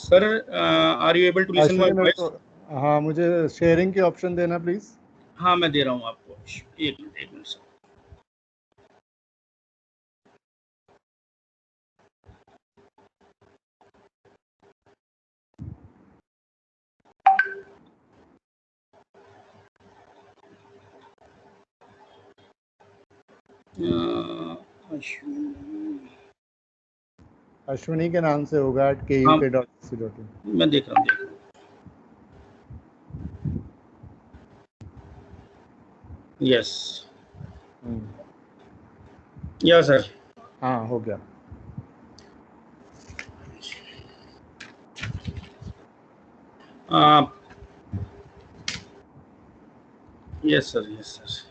Sir, are you able to listen my voice? हाँ, मुझे sharing की ऑप्शन देना प्लीज। हाँ, मैं दे रहा हूँ आपको, एक मिनट सर। अश्विनी के नाम से होगा @KUK.ac.in। मैं देख रहा हूँ। यस या सर? हाँ, हो गया। Yes sir, yes sir.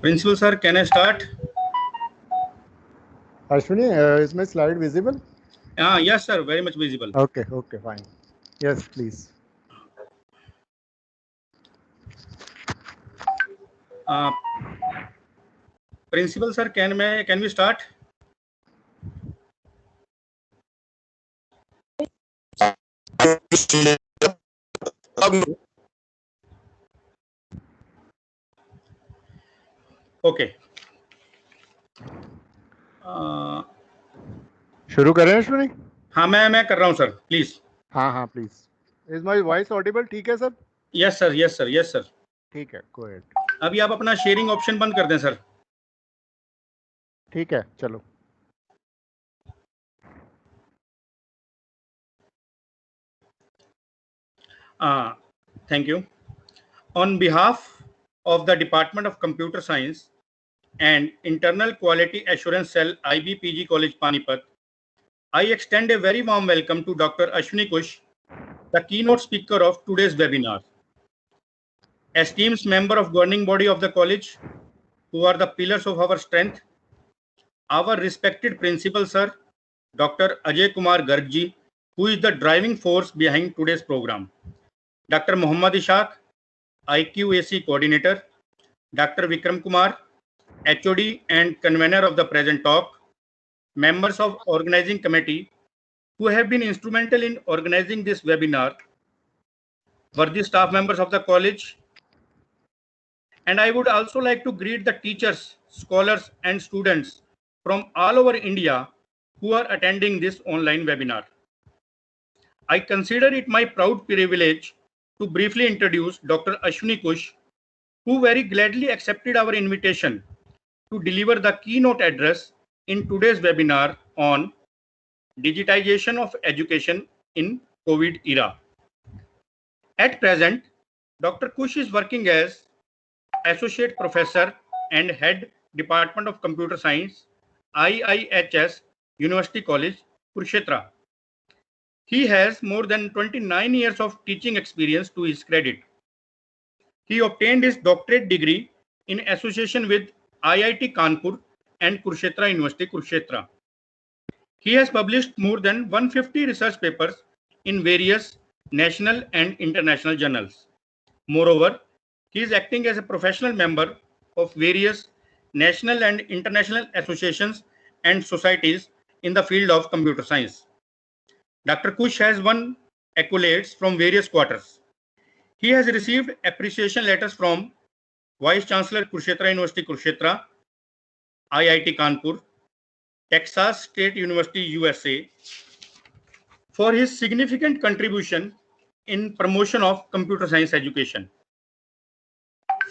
Principal sir, can I start? Ashwini, is my slide visible? Yes sir, very much visible. Okay, fine. Yes, please. Principal sir, can we start? Okay. शुरू करें अश्विनी? हाँ, मैं कर रहा हूँ सर, प्लीज। हाँ please. Is my voice Audible? ठीक है सर? Yes sir. ठीक है, गो अहेड। अभी आप अपना शेयरिंग ऑप्शन बंद कर दें सर। ठीक है, चलो। Thank you. On behalf of the Department of Computer Science and Internal Quality Assurance Cell, IBPG College Panipat, I extend a very warm welcome to Dr. Ashwini Kush, the keynote speaker of today's webinar. Esteemed member of governing body of the college, who are the pillars of our strength, our respected principal sir, Dr. Ajay Kumar Garg ji, who is the driving force behind today's program. Dr. Muhammad Ishaq, IQAC coordinator, Dr. Vikram Kumar, HOD and convener of the present talk, members of organizing committee who have been instrumental in organizing this webinar, worthy staff members of the college, and I would also like to greet the teachers, scholars and students from all over India who are attending this online webinar. I consider it my proud privilege to briefly introduce Dr. Ashwini Kush, who very gladly accepted our invitation to deliver the keynote address in today's webinar on digitization of education in COVID era. At present, Dr. Kush is working as Associate Professor and Head Department of Computer Science, IIHS, University College, Kurukshetra. He has more than 29 years of teaching experience to his credit. He obtained his doctorate degree in association with IIT Kanpur and Kurukshetra University, Kurukshetra. He has published more than 150 research papers in various national and international journals. Moreover, he is acting as a professional member of various national and international associations and societies in the field of computer science. Dr. Kush has won accolades from various quarters. He has received appreciation letters from Vice Chancellor Kurukshetra University, Kurukshetra, IIT Kanpur, Texas State University, USA, for his significant contribution in promotion of computer science education.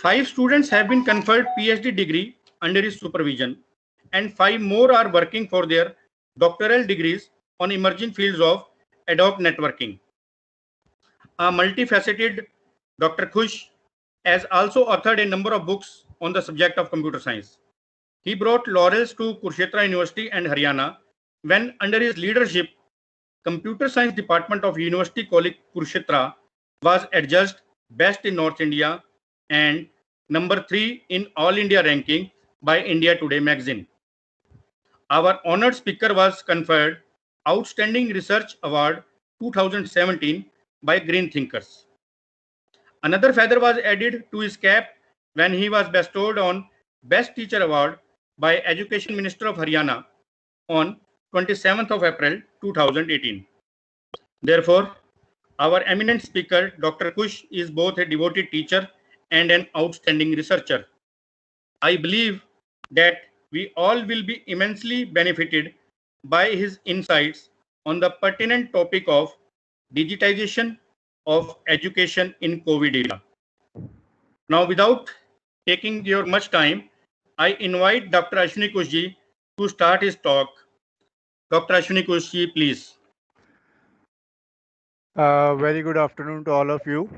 5 students have been conferred PhD degree under his supervision, and 5 more are working for their doctoral degrees on emerging fields of ad hoc networking. A multifaceted Dr. Kush has also authored a number of books on the subject of computer science. He brought laurels to Kurukshetra University and Haryana when, under his leadership, Computer Science Department of University College Kurukshetra was adjudged Best in North India and number 3 in All India ranking by India Today magazine. Our honored speaker was conferred Outstanding Research Award 2017 by Green Thinkers. Another feather was added to his cap when he was bestowed on Best Teacher Award by Education Minister of Haryana on 27th of April 2018. Therefore, our eminent speaker, Dr. Kush, is both a devoted teacher and an outstanding researcher. I believe that we all will be immensely benefited by his insights on the pertinent topic of digitization of education in COVID era. Now, without taking your much time, I invite Dr. Ashwini Kushji to start his talk. Dr. Ashwini Kushji, please. Very good afternoon to all of you.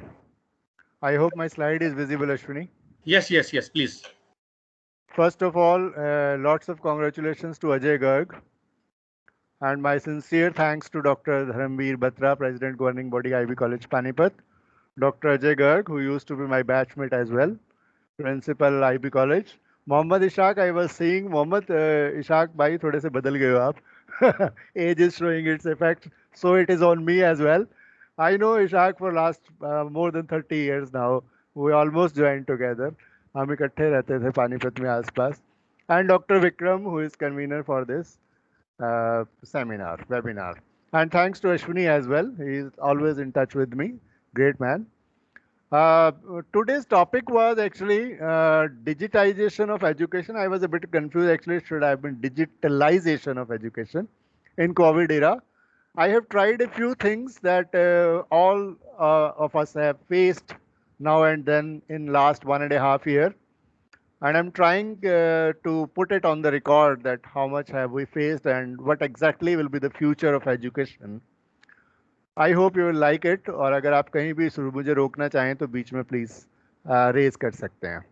I hope my slide is visible, Ashwini. Yes, please. First of all, lots of congratulations to Ajay Garg. And my sincere thanks to Dr. Dharamveer Batra, President Governing Body IB College Panipat, Dr. Ajay Garg, who used to be my batchmate as well, Principal IB College. Mohammad Ishaq, I was seeing Mohammad Ishaq bhai thode se badal gaye ho aap. Age is showing its effect, so it is on me as well. I know Ishaq for last more than 30 years now. We almost joined together. हम इकट्ठे रहते थे पानीपत में आसपास. And Dr. Vikram, who is convener for this webinar. And thanks to Ashwini as well. He is always in touch with me. Great man. Today's topic was actually digitization of education. I was a bit confused actually. It should have been digitalization of education in COVID era. I have tried a few things that all of us have faced now and then in last 1.5 years. And I'm trying to put it on the record that how much have we faced and what exactly will be the future of education. I hope you will like it. और अगर आप कहीं भी मुझे रोकना चाहें तो बीच में please raise कर सकते हैं.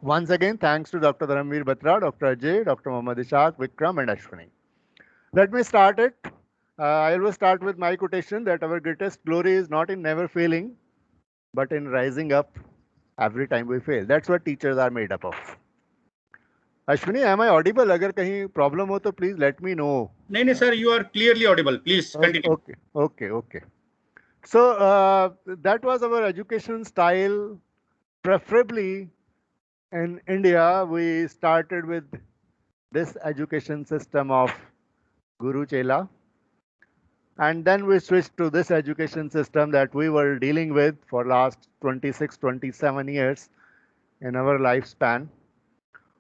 Once again, thanks to Dr. Dharamveer Batra, Dr. Ajay, Dr. Mohammad Ishaq, Vikram and Ashwini. Let me start it. I will start with my quotation that our greatest glory is not in never failing, but in rising up every time we fail. That's what teachers are made up of. Ashwini, am I audible? अगर कहीं problem हो तो please let me know. नहीं sir, you are clearly audible. Please continue. Okay. So that was our education style. Preferably in India, we started with this education system of Guru Chela. And then we switched to this education system that we were dealing with for last 26, 27 years in our lifespan.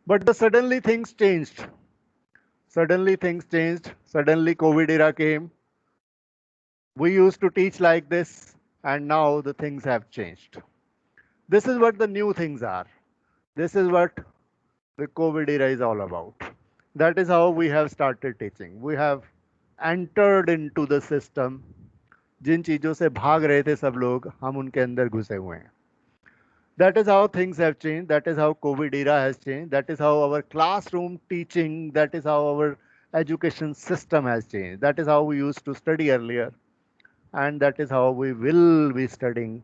But suddenly things changed. Suddenly COVID era came. We used to teach like this, and now the things have changed. This is what the new things are. This is what the COVID era is all about. That is how we have started teaching. We have entered into the system. जिन चीजों से भाग रहे थे सब लोग, हम उनके अंदर घुसे हुए हैं. That is how things have changed. That is how COVID era has changed. That is how our classroom teaching, that is how our education system has changed. That is how we used to study earlier. And that is how we will be studying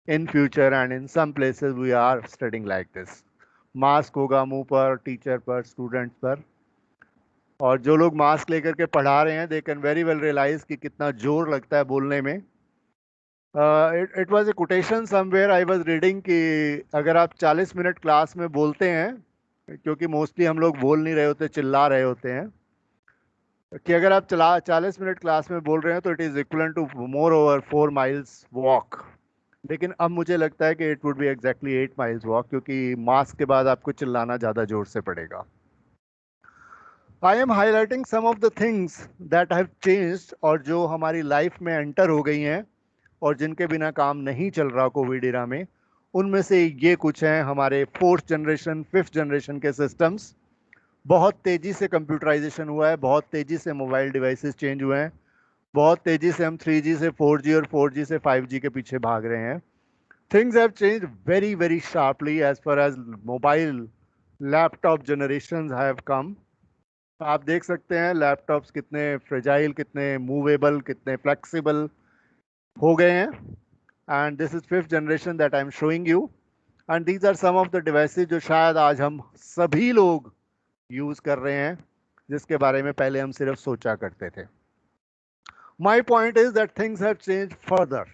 in future. And in some places we are studying like this. Mask होगा मुंह पर, teacher पर, students पर. और जो लोग mask लेकर के पढ़ा रहे हैं, they can very well realize कि कितना जोर लगता है बोलने में. It was a quotation somewhere I was reading कि अगर आप 40 मिनट क्लास में बोलते हैं, क्योंकि मोस्टली हम लोग बोल नहीं रहे होते, चिल्ला रहे होते हैं, कि अगर आप 40 मिनट क्लास में बोल रहे हैं तो it is equal to more over 4 miles walk. लेकिन अब मुझे लगता है कि it would be exactly 8 miles walk, क्योंकि मास्क के बाद आपको चिल्लाना ज़्यादा जोर से पड़ेगा. I am highlighting some of the things that have changed और जो हमारी लाइफ में एंटर हो गई हैं और जिनके बिना काम नहीं चल रहा कोविड इरा में. उनमें से ये कुछ हैं. हमारे 4th जनरेशन 5th जनरेशन के सिस्टम्स. बहुत तेज़ी से कंप्यूटराइजेशन हुआ है, बहुत तेज़ी से मोबाइल डिवाइसेस चेंज हुए हैं, बहुत तेज़ी से हम 3G से 4G और 4G से 5G के पीछे भाग रहे हैं. Things have change very very sharply as far as mobile laptop generations have come. आप देख सकते हैं लैपटॉप्स कितने फ्रेजाइल, कितने मूवेबल, कितने फ्लेक्सिबल हो गए हैं. And this is 5th generation that I am showing you. And these are some of the devices जो शायद आज हम सभी लोग यूज कर रहे हैं, जिसके बारे में पहले हम सिर्फ सोचा करते थे. My point is that things have changed further.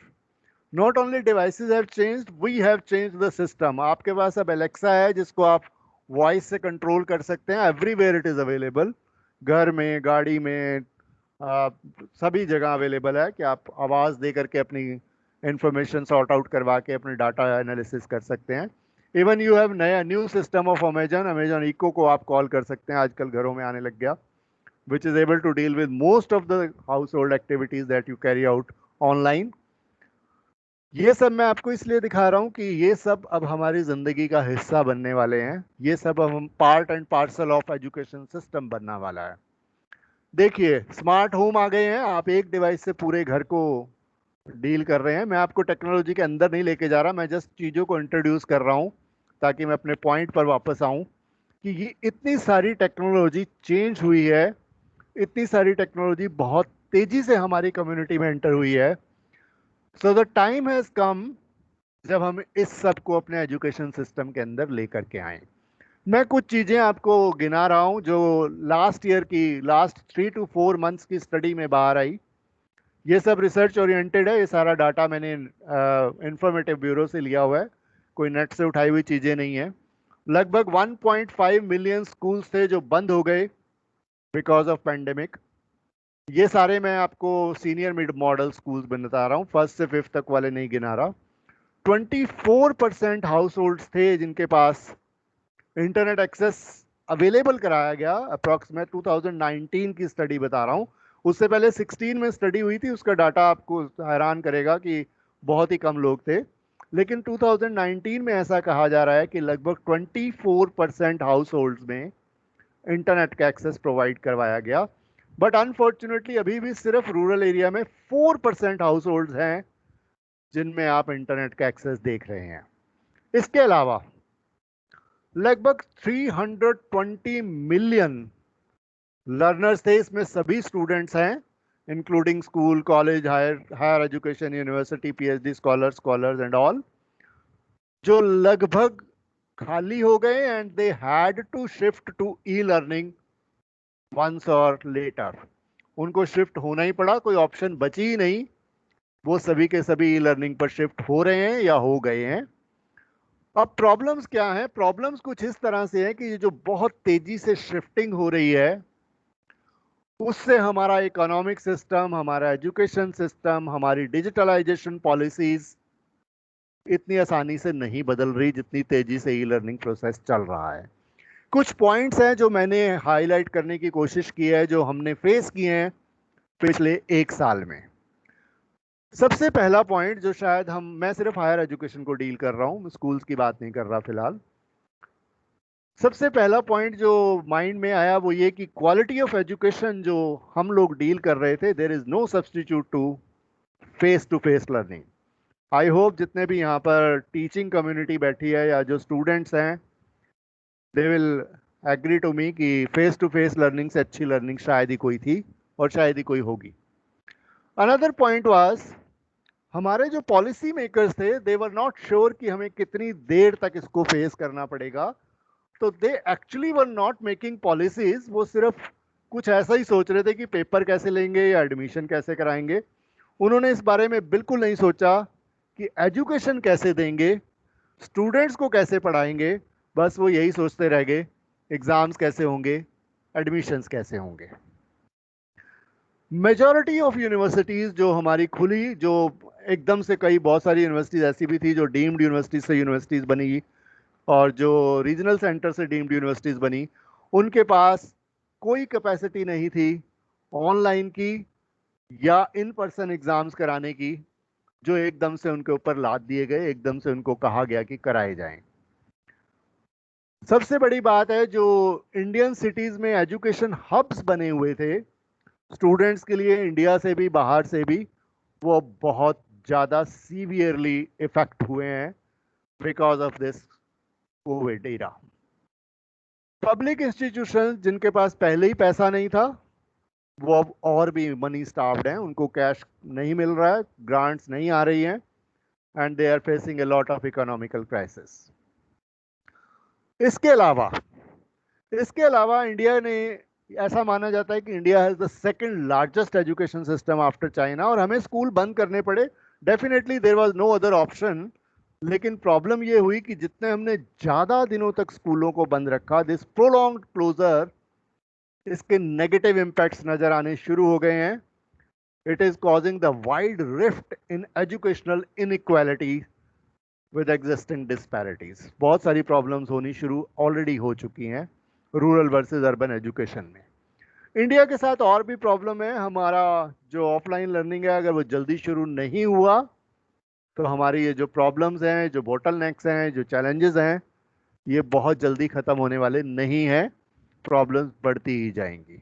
Not only devices have changed, we have changed the system. आपके पास अब Alexa है जिसको आप वॉइस से कंट्रोल कर सकते हैं. Everywhere it is available. घर में, गाड़ी में, सभी जगह अवेलेबल है कि आप आवाज़ दे करके अपनी इंफॉर्मेशन सॉर्ट आउट करवा के अपने डाटा एनालिसिस कर सकते हैं. इवन यू हैव नया new system of Amazon Echo को आप कॉल कर सकते हैं, आजकल घरों में आने लग गया, which is able to deal with most of the household activities that you carry out online. ये सब मैं आपको इसलिए दिखा रहा हूँ कि ये सब अब हमारी ज़िंदगी का हिस्सा बनने वाले हैं. ये सब अब हम part and parcel of education system बनने वाला है. देखिए, स्मार्ट होम आ गए हैं. आप एक डिवाइस से पूरे घर को डील कर रहे हैं. मैं आपको टेक्नोलॉजी के अंदर नहीं लेके जा रहा, मैं जस्ट चीज़ों को इंट्रोड्यूस कर रहा हूँ ताकि मैं अपने पॉइंट पर वापस आऊँ कि ये इतनी सारी टेक्नोलॉजी चेंज हुई है, इतनी सारी टेक्नोलॉजी बहुत तेज़ी से हमारी कम्युनिटी में एंटर हुई है. So the time has come जब हम इस सब को अपने एजुकेशन सिस्टम के अंदर लेकर के आए. मैं कुछ चीज़ें आपको गिना रहा हूँ जो लास्ट 3 to 4 मंथ्स की स्टडी में बाहर आई. ये सब रिसर्च ओरिएंटेड है. ये सारा डाटा मैंने इंफॉर्मेटिव ब्यूरो से लिया हुआ है, कोई नेट से उठाई हुई चीज़ें नहीं है. लगभग 1.5 मिलियन स्कूल्स थे जो बंद हो गए बिकॉज ऑफ पैंडेमिक. ये सारे मैं आपको सीनियर मिड मॉडल स्कूल्स बता रहा हूँ, 1st से 5th तक वाले नहीं गिना रहा. 24% हाउस होल्ड्स थे जिनके पास इंटरनेट एक्सेस अवेलेबल कराया गया. अप्रॉक्सीमेट 2019 की स्टडी बता रहा हूँ, उससे पहले 16 में स्टडी हुई थी. उसका डाटा आपको हैरान करेगा कि बहुत ही कम लोग थे. लेकिन 2019 में ऐसा कहा जा रहा है कि लगभग 24% हाउस होल्ड्स में इंटरनेट का एक्सेस प्रोवाइड करवाया गया. बट अनफॉर्चुनेटली अभी भी सिर्फ रूरल एरिया में 4% हाउस होल्ड्स हैं जिनमें आप इंटरनेट का एक्सेस देख रहे हैं. इसके अलावा लगभग 320 मिलियन लर्नर्स थे. इसमें सभी स्टूडेंट्स हैं, including school, college, higher education, university, PhD scholars and all, जो लगभग खाली हो गए and they had to shift to e learning once और लेटर. उनको शिफ्ट होना ही पड़ा, कोई ऑप्शन बची ही नहीं. वो सभी के सभी ई लर्निंग पर शिफ्ट हो रहे हैं या हो गए हैं. अब प्रॉब्लम्स क्या हैं? प्रॉब्लम्स कुछ इस तरह से है कि ये जो बहुत तेजी से शिफ्टिंग हो रही है उससे हमारा इकोनॉमिक सिस्टम, हमारा एजुकेशन सिस्टम, हमारी डिजिटलाइजेशन पॉलिसीज इतनी आसानी से नहीं बदल रही जितनी तेजी से ई लर्निंग प्रोसेस चल रहा है. कुछ पॉइंट्स हैं जो मैंने हाईलाइट करने की कोशिश की है, जो हमने फेस किए हैं पिछले 1 साल में. सबसे पहला पॉइंट जो शायद मैं सिर्फ हायर एजुकेशन को डील कर रहा हूँ, स्कूल्स की बात नहीं कर रहा फिलहाल. सबसे पहला पॉइंट जो माइंड में आया वो ये कि क्वालिटी ऑफ एजुकेशन जो हम लोग डील कर रहे थे, there is no substitute to face learning. I hope जितने भी यहाँ पर टीचिंग कम्युनिटी बैठी है या जो स्टूडेंट्स हैं, they will agree to me कि फेस टू फेस लर्निंग से अच्छी लर्निंग शायद ही कोई थी और शायद ही कोई होगी. अनदर पॉइंट वाज, हमारे जो पॉलिसी मेकर्स थे, दे वर नॉट श्योर कि हमें कितनी देर तक इसको फेस करना पड़ेगा. तो they actually were not making policies. वो सिर्फ कुछ ऐसा ही सोच रहे थे कि पेपर कैसे लेंगे या एडमिशन कैसे कराएंगे. उन्होंने इस बारे में बिल्कुल नहीं सोचा कि एजुकेशन कैसे देंगे, स्टूडेंट्स को कैसे पढ़ाएंगे. बस वो यही सोचते रह गए, एग्जाम्स कैसे होंगे, एडमिशन्स कैसे होंगे. मेजॉरिटी ऑफ यूनिवर्सिटीज़ जो हमारी खुली, जो एकदम से बहुत सारी यूनिवर्सिटीज़ ऐसी भी थी जो डीम्ड यूनिवर्सिटीज़ से यूनिवर्सिटीज़ बनी और जो रीजनल सेंटर से डीम्ड यूनिवर्सिटीज़ बनी, उनके पास कोई कैपेसिटी नहीं थी ऑनलाइन की या इन पर्सन एग्ज़ाम्स कराने की, जो एकदम से उनके ऊपर लाद दिए गए, एकदम से उनको कहा गया कि कराए जाएं. सबसे बड़ी बात है, जो इंडियन सिटीज़ में एजुकेशन हब्स बने हुए थे स्टूडेंट्स के लिए, इंडिया से भी बाहर से भी, वो बहुत ज़्यादा सीवियरली इफेक्ट हुए हैं because of this Covid era. Public institution जिनके पास पहले ही पैसा नहीं था, वो अब और भी मनी स्टाफ्ड हैं, उनको कैश नहीं मिल रहा है, ग्रांट्स नहीं आ रही हैं, and they are facing a lot of economical crisis. इसके अलावा इंडिया ने, ऐसा माना जाता है कि India has the second largest education system after China, और हमें स्कूल बंद करने पड़े definitely there was no other option, लेकिन प्रॉब्लम ये हुई कि जितने हमने ज़्यादा दिनों तक स्कूलों को बंद रखा, दिस प्रोलॉन्ग्ड क्लोजर, इसके नेगेटिव इम्पैक्ट्स नजर आने शुरू हो गए हैं. It is causing the wide rift in educational inequality with existing disparities. बहुत सारी प्रॉब्लम्स होनी शुरू ऑलरेडी हो चुकी हैं रूरल वर्सेस अर्बन एजुकेशन में. इंडिया के साथ और भी प्रॉब्लम है. हमारा जो ऑफलाइन लर्निंग है, अगर वो जल्दी शुरू नहीं हुआ तो हमारी ये जो प्रॉब्लम्स हैं, जो बोटल नेक्स हैं, जो चैलेंजेस हैं, ये बहुत जल्दी खत्म होने वाले नहीं हैं. प्रॉब्लम्स बढ़ती ही जाएंगी.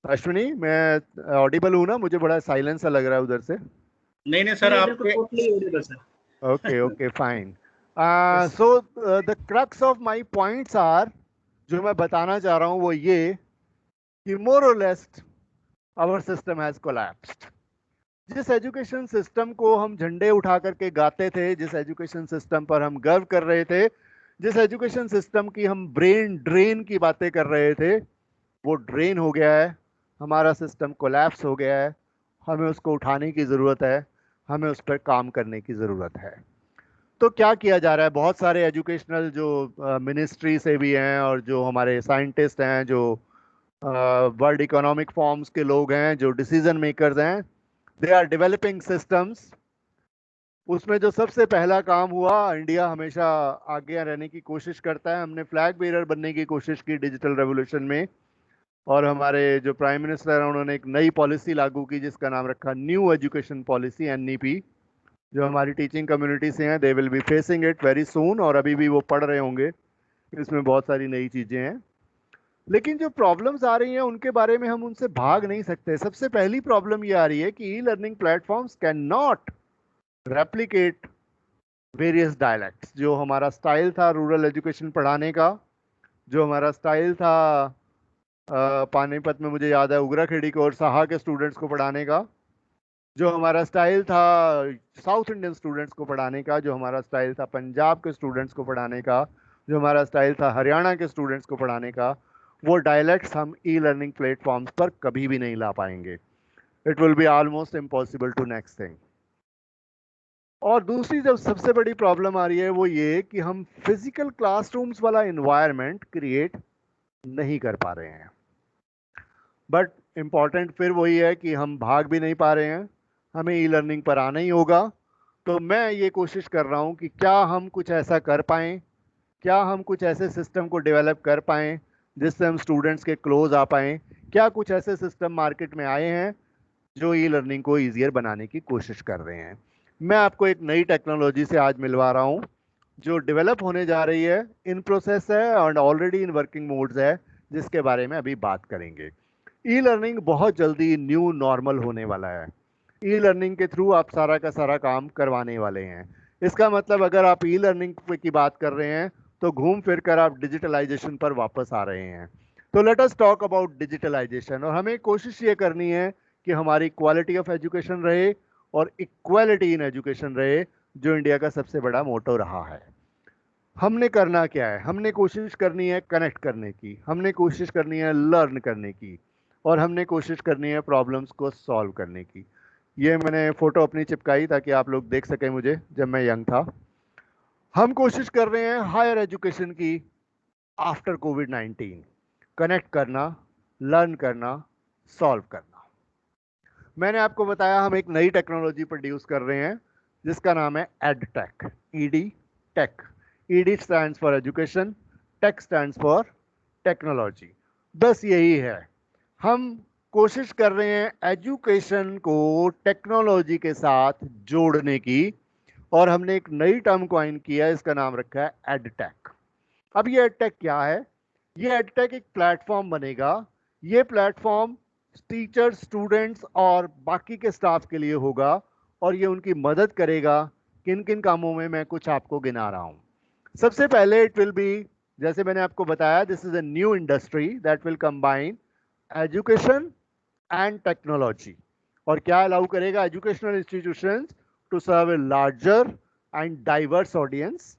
अश्विनी, मैं ऑडिबल हूं ना? मुझे बड़ा साइलेंस सा लग रहा है उधर से. नहीं सर, आपके Okay, fine. So the crux of my points are, जो मैं बताना चाह रहा हूं वो ये कि more or less our system has collapsed. जिस एजुकेशन सिस्टम को हम झंडे उठा करके गाते थे, जिस एजुकेशन सिस्टम पर हम गर्व कर रहे थे, जिस एजुकेशन सिस्टम की हम ब्रेन ड्रेन की बातें कर रहे थे, वो ड्रेन हो गया है. हमारा सिस्टम कोलैप्स हो गया है. हमें उसको उठाने की ज़रूरत है. हमें उस पर काम करने की ज़रूरत है. तो क्या किया जा रहा है? बहुत सारे एजुकेशनल जो मिनिस्ट्री से भी हैं और जो हमारे साइंटिस्ट हैं, जो वर्ल्ड इकोनॉमिक फॉर्म्स के लोग हैं, जो डिसीजन मेकर्स हैं, दे आर डेवलपिंग सिस्टम्स. उसमें जो सबसे पहला काम हुआ, इंडिया हमेशा आगे रहने की कोशिश करता है. हमने फ्लैग बेरर बनने की कोशिश की डिजिटल रेवोल्यूशन में, और हमारे जो प्राइम मिनिस्टर हैं उन्होंने एक नई पॉलिसी लागू की जिसका नाम रखा न्यू एजुकेशन पॉलिसी, NEP. जो हमारी टीचिंग कम्युनिटी से हैं, they will be facing it very soon, और अभी भी वो पढ़ रहे होंगे. इसमें बहुत सारी नई चीज़ें हैं. लेकिन जो प्रॉब्लम्स आ रही हैं उनके बारे में हम उनसे भाग नहीं सकते. सबसे पहली प्रॉब्लम ये आ रही है कि e learning platforms can not replicate various dialects. जो हमारा स्टाइल था रूरल एजुकेशन पढ़ाने का, जो हमारा स्टाइल था पानीपत में मुझे याद है उगराखेड़ी को और साहा के स्टूडेंट्स को पढ़ाने का, जो हमारा स्टाइल था साउथ इंडियन स्टूडेंट्स को पढ़ाने का, जो हमारा स्टाइल था पंजाब के स्टूडेंट्स को पढ़ाने का, जो हमारा स्टाइल था हरियाणा के स्टूडेंट्स को पढ़ाने का, वो डायलैक्ट्स हम ई लर्निंग प्लेटफॉर्म्स पर कभी भी नहीं ला पाएंगे. It will be almost impossible to next thing. और दूसरी जब सबसे बड़ी प्रॉब्लम आ रही है वो ये कि हम फिजिकल क्लासरूम्स वाला इन्वायरमेंट क्रिएट नहीं कर पा रहे हैं. बट इम्पॉर्टेंट फिर वही है कि हम भाग भी नहीं पा रहे हैं. हमें ई लर्निंग पर आना ही होगा. तो मैं ये कोशिश कर रहा हूँ कि क्या हम कुछ ऐसा कर पाएँ, क्या हम कुछ ऐसे सिस्टम को डेवलप कर पाएँ जिससे हम स्टूडेंट्स के क्लोज आ पाएँ. क्या कुछ ऐसे सिस्टम मार्केट में आए हैं जो ई लर्निंग को ईजियर बनाने की कोशिश कर रहे हैं. मैं आपको एक नई टेक्नोलॉजी से आज मिलवा रहा हूँ जो डेवलप होने जा रही है, इन प्रोसेस है और ऑलरेडी इन वर्किंग मोड्स है, जिसके बारे में अभी बात करेंगे. ई लर्निंग बहुत जल्दी न्यू नॉर्मल होने वाला है. ई लर्निंग के थ्रू आप सारा का सारा काम करवाने वाले हैं. इसका मतलब अगर आप ई लर्निंग की बात कर रहे हैं तो घूम फिर कर आप डिजिटलाइजेशन पर वापस आ रहे हैं. तो let us talk about digitalisation. और हमें कोशिश ये करनी है कि हमारी क्वालिटी ऑफ एजुकेशन रहे और इक्वालिटी इन एजुकेशन रहे, जो इंडिया का सबसे बड़ा मोटो रहा है. हमने करना क्या है? हमने कोशिश करनी है कनेक्ट करने की, हमने कोशिश करनी है लर्न करने की, और हमने कोशिश करनी है प्रॉब्लम्स को सॉल्व करने की. ये मैंने फ़ोटो अपनी चिपकाई ताकि आप लोग देख सकें मुझे जब मैं यंग था. हम कोशिश कर रहे हैं हायर एजुकेशन की आफ्टर कोविड-19, कनेक्ट करना, लर्न करना, सॉल्व करना. मैंने आपको बताया हम एक नई टेक्नोलॉजी प्रोड्यूस कर रहे हैं जिसका नाम है edtech, ED tech. ED stands for education, tech stands for technology. बस यही है. हम कोशिश कर रहे हैं एजुकेशन को टेक्नोलॉजी के साथ जोड़ने की, और हमने एक नई टर्म कॉइन किया है, इसका नाम रखा है एडटेक. अब ये एडटेक क्या है? ये एडटेक एक प्लेटफॉर्म बनेगा. ये प्लेटफॉर्म टीचर्स, स्टूडेंट्स और बाकी के स्टाफ के लिए होगा, और ये उनकी मदद करेगा. किन किन कामों में मैं कुछ आपको गिना रहा हूं. सबसे पहले इट विल बी, जैसे मैंने आपको बताया, this is a new industry that will combine education and technology. और क्या अलाउ करेगा? Educational institutions to serve a larger and diverse audience,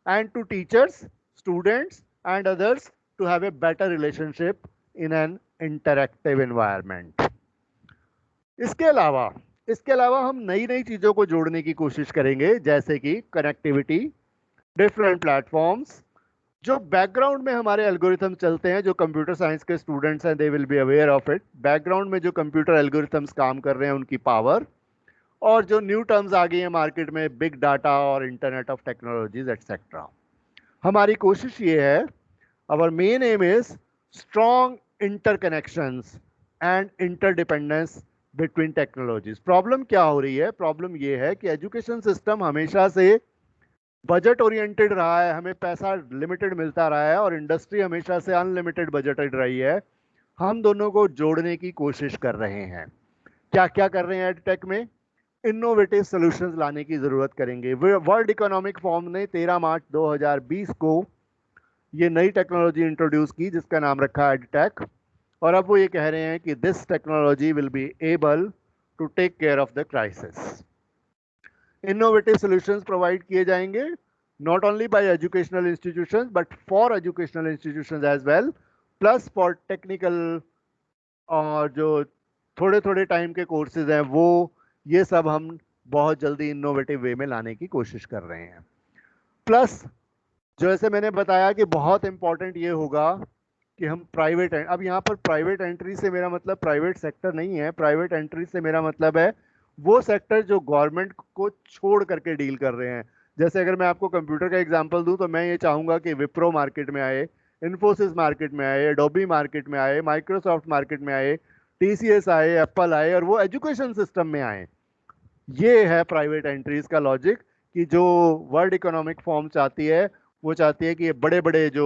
and to teachers, students and others to have a better relationship in an interactive environment. इसके अलावा इसके अलावा हम नई नई चीजों को जोड़ने की कोशिश करेंगे, जैसे कि कनेक्टिविटी, डिफरेंट प्लेटफॉर्म्स, जो बैकग्राउंड में हमारे एल्गोरिथम चलते हैं, जो कंप्यूटर साइंस के स्टूडेंट्स हैं they will be aware of it, background में जो कंप्यूटर एल्गोरिथम्स काम कर रहे हैं उनकी पावर, और जो न्यू टर्म्स आ गई हैं मार्केट में, बिग डाटा और इंटरनेट ऑफ टेक्नोलॉजीज एक्सेट्रा। हमारी कोशिश ये है, our main aim is strong interconnections and interdependence between technologies. Problem क्या हो रही है? प्रॉब्लम ये है कि एजुकेशन सिस्टम हमेशा से बजट ओरिएंटेड रहा है, हमें पैसा लिमिटेड मिलता रहा है, और इंडस्ट्री हमेशा से अनलिमिटेड बजटेड रही है। हम दोनों को जोड़ने की कोशिश कर रहे हैं। क्या क्या कर रहे हैं एडटेक में? इनोवेटिव सॉल्यूशंस लाने की जरूरत करेंगे। वर्ल्ड इकोनॉमिक फोरम ने 13 मार्च 2020 को ये नई टेक्नोलॉजी इंट्रोड्यूस की जिसका नाम रखा एडटेक, और अब वो ये कह रहे हैं कि this technology will be able to take care of the crisis. Innovative solutions provide किए जाएंगे, not only by educational institutions but for educational institutions as well, plus for technical और जो थोड़े थोड़े टाइम के कोर्सेज हैं वो, ये सब हम बहुत जल्दी इनोवेटिव वे में लाने की कोशिश कर रहे हैं। प्लस जैसे मैंने बताया कि बहुत इंपॉर्टेंट ये होगा कि हम प्राइवेट, अब यहाँ पर प्राइवेट एंट्री से मेरा मतलब प्राइवेट सेक्टर नहीं है, प्राइवेट एंट्री से मेरा मतलब है वो सेक्टर जो गवर्नमेंट को छोड़ करके डील कर रहे हैं। जैसे अगर मैं आपको कंप्यूटर का एग्जांपल दूं तो मैं ये चाहूंगा कि विप्रो मार्केट में आए, इन्फोसिस मार्केट में आए, एडोबी मार्केट में आए, माइक्रोसॉफ्ट मार्केट में आए, टीसीएस आए, एप्पल आए, और वो एजुकेशन सिस्टम में आए। ये है प्राइवेट एंट्रीज का लॉजिक, कि जो वर्ल्ड इकोनॉमिक फोरम चाहती है वो चाहती है कि ये बड़े बड़े जो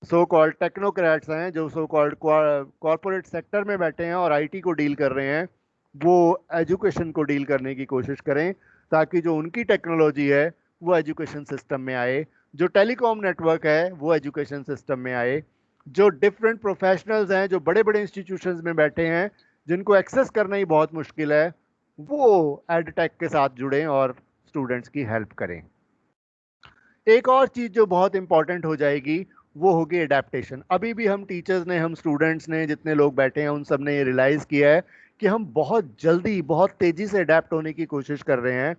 सो कॉल्ड टेक्नोक्रेट्स हैं, जो सो कॉल्ड कॉरपोरेट सेक्टर में बैठे हैं और आईटी को डील कर रहे हैं, वो एजुकेशन को डील करने की कोशिश करें, ताकि जो उनकी टेक्नोलॉजी है वो एजुकेशन सिस्टम में आए, जो टेलीकॉम नेटवर्क है वो एजुकेशन सिस्टम में आए, जो डिफरेंट प्रोफेशनल्स हैं जो बड़े बड़े इंस्टीट्यूशंस में बैठे हैं जिनको एक्सेस करना ही बहुत मुश्किल है, वो एडटेक के साथ जुड़ें और स्टूडेंट्स की हेल्प करें। एक और चीज जो बहुत इंपॉर्टेंट हो जाएगी वो होगी एडेप्टेशन। अभी भी हम टीचर्स ने, हम स्टूडेंट्स ने, जितने लोग बैठे हैं उन सब ने ये रियलाइज किया है कि हम बहुत जल्दी, बहुत तेजी से अडेप्ट होने की कोशिश कर रहे हैं।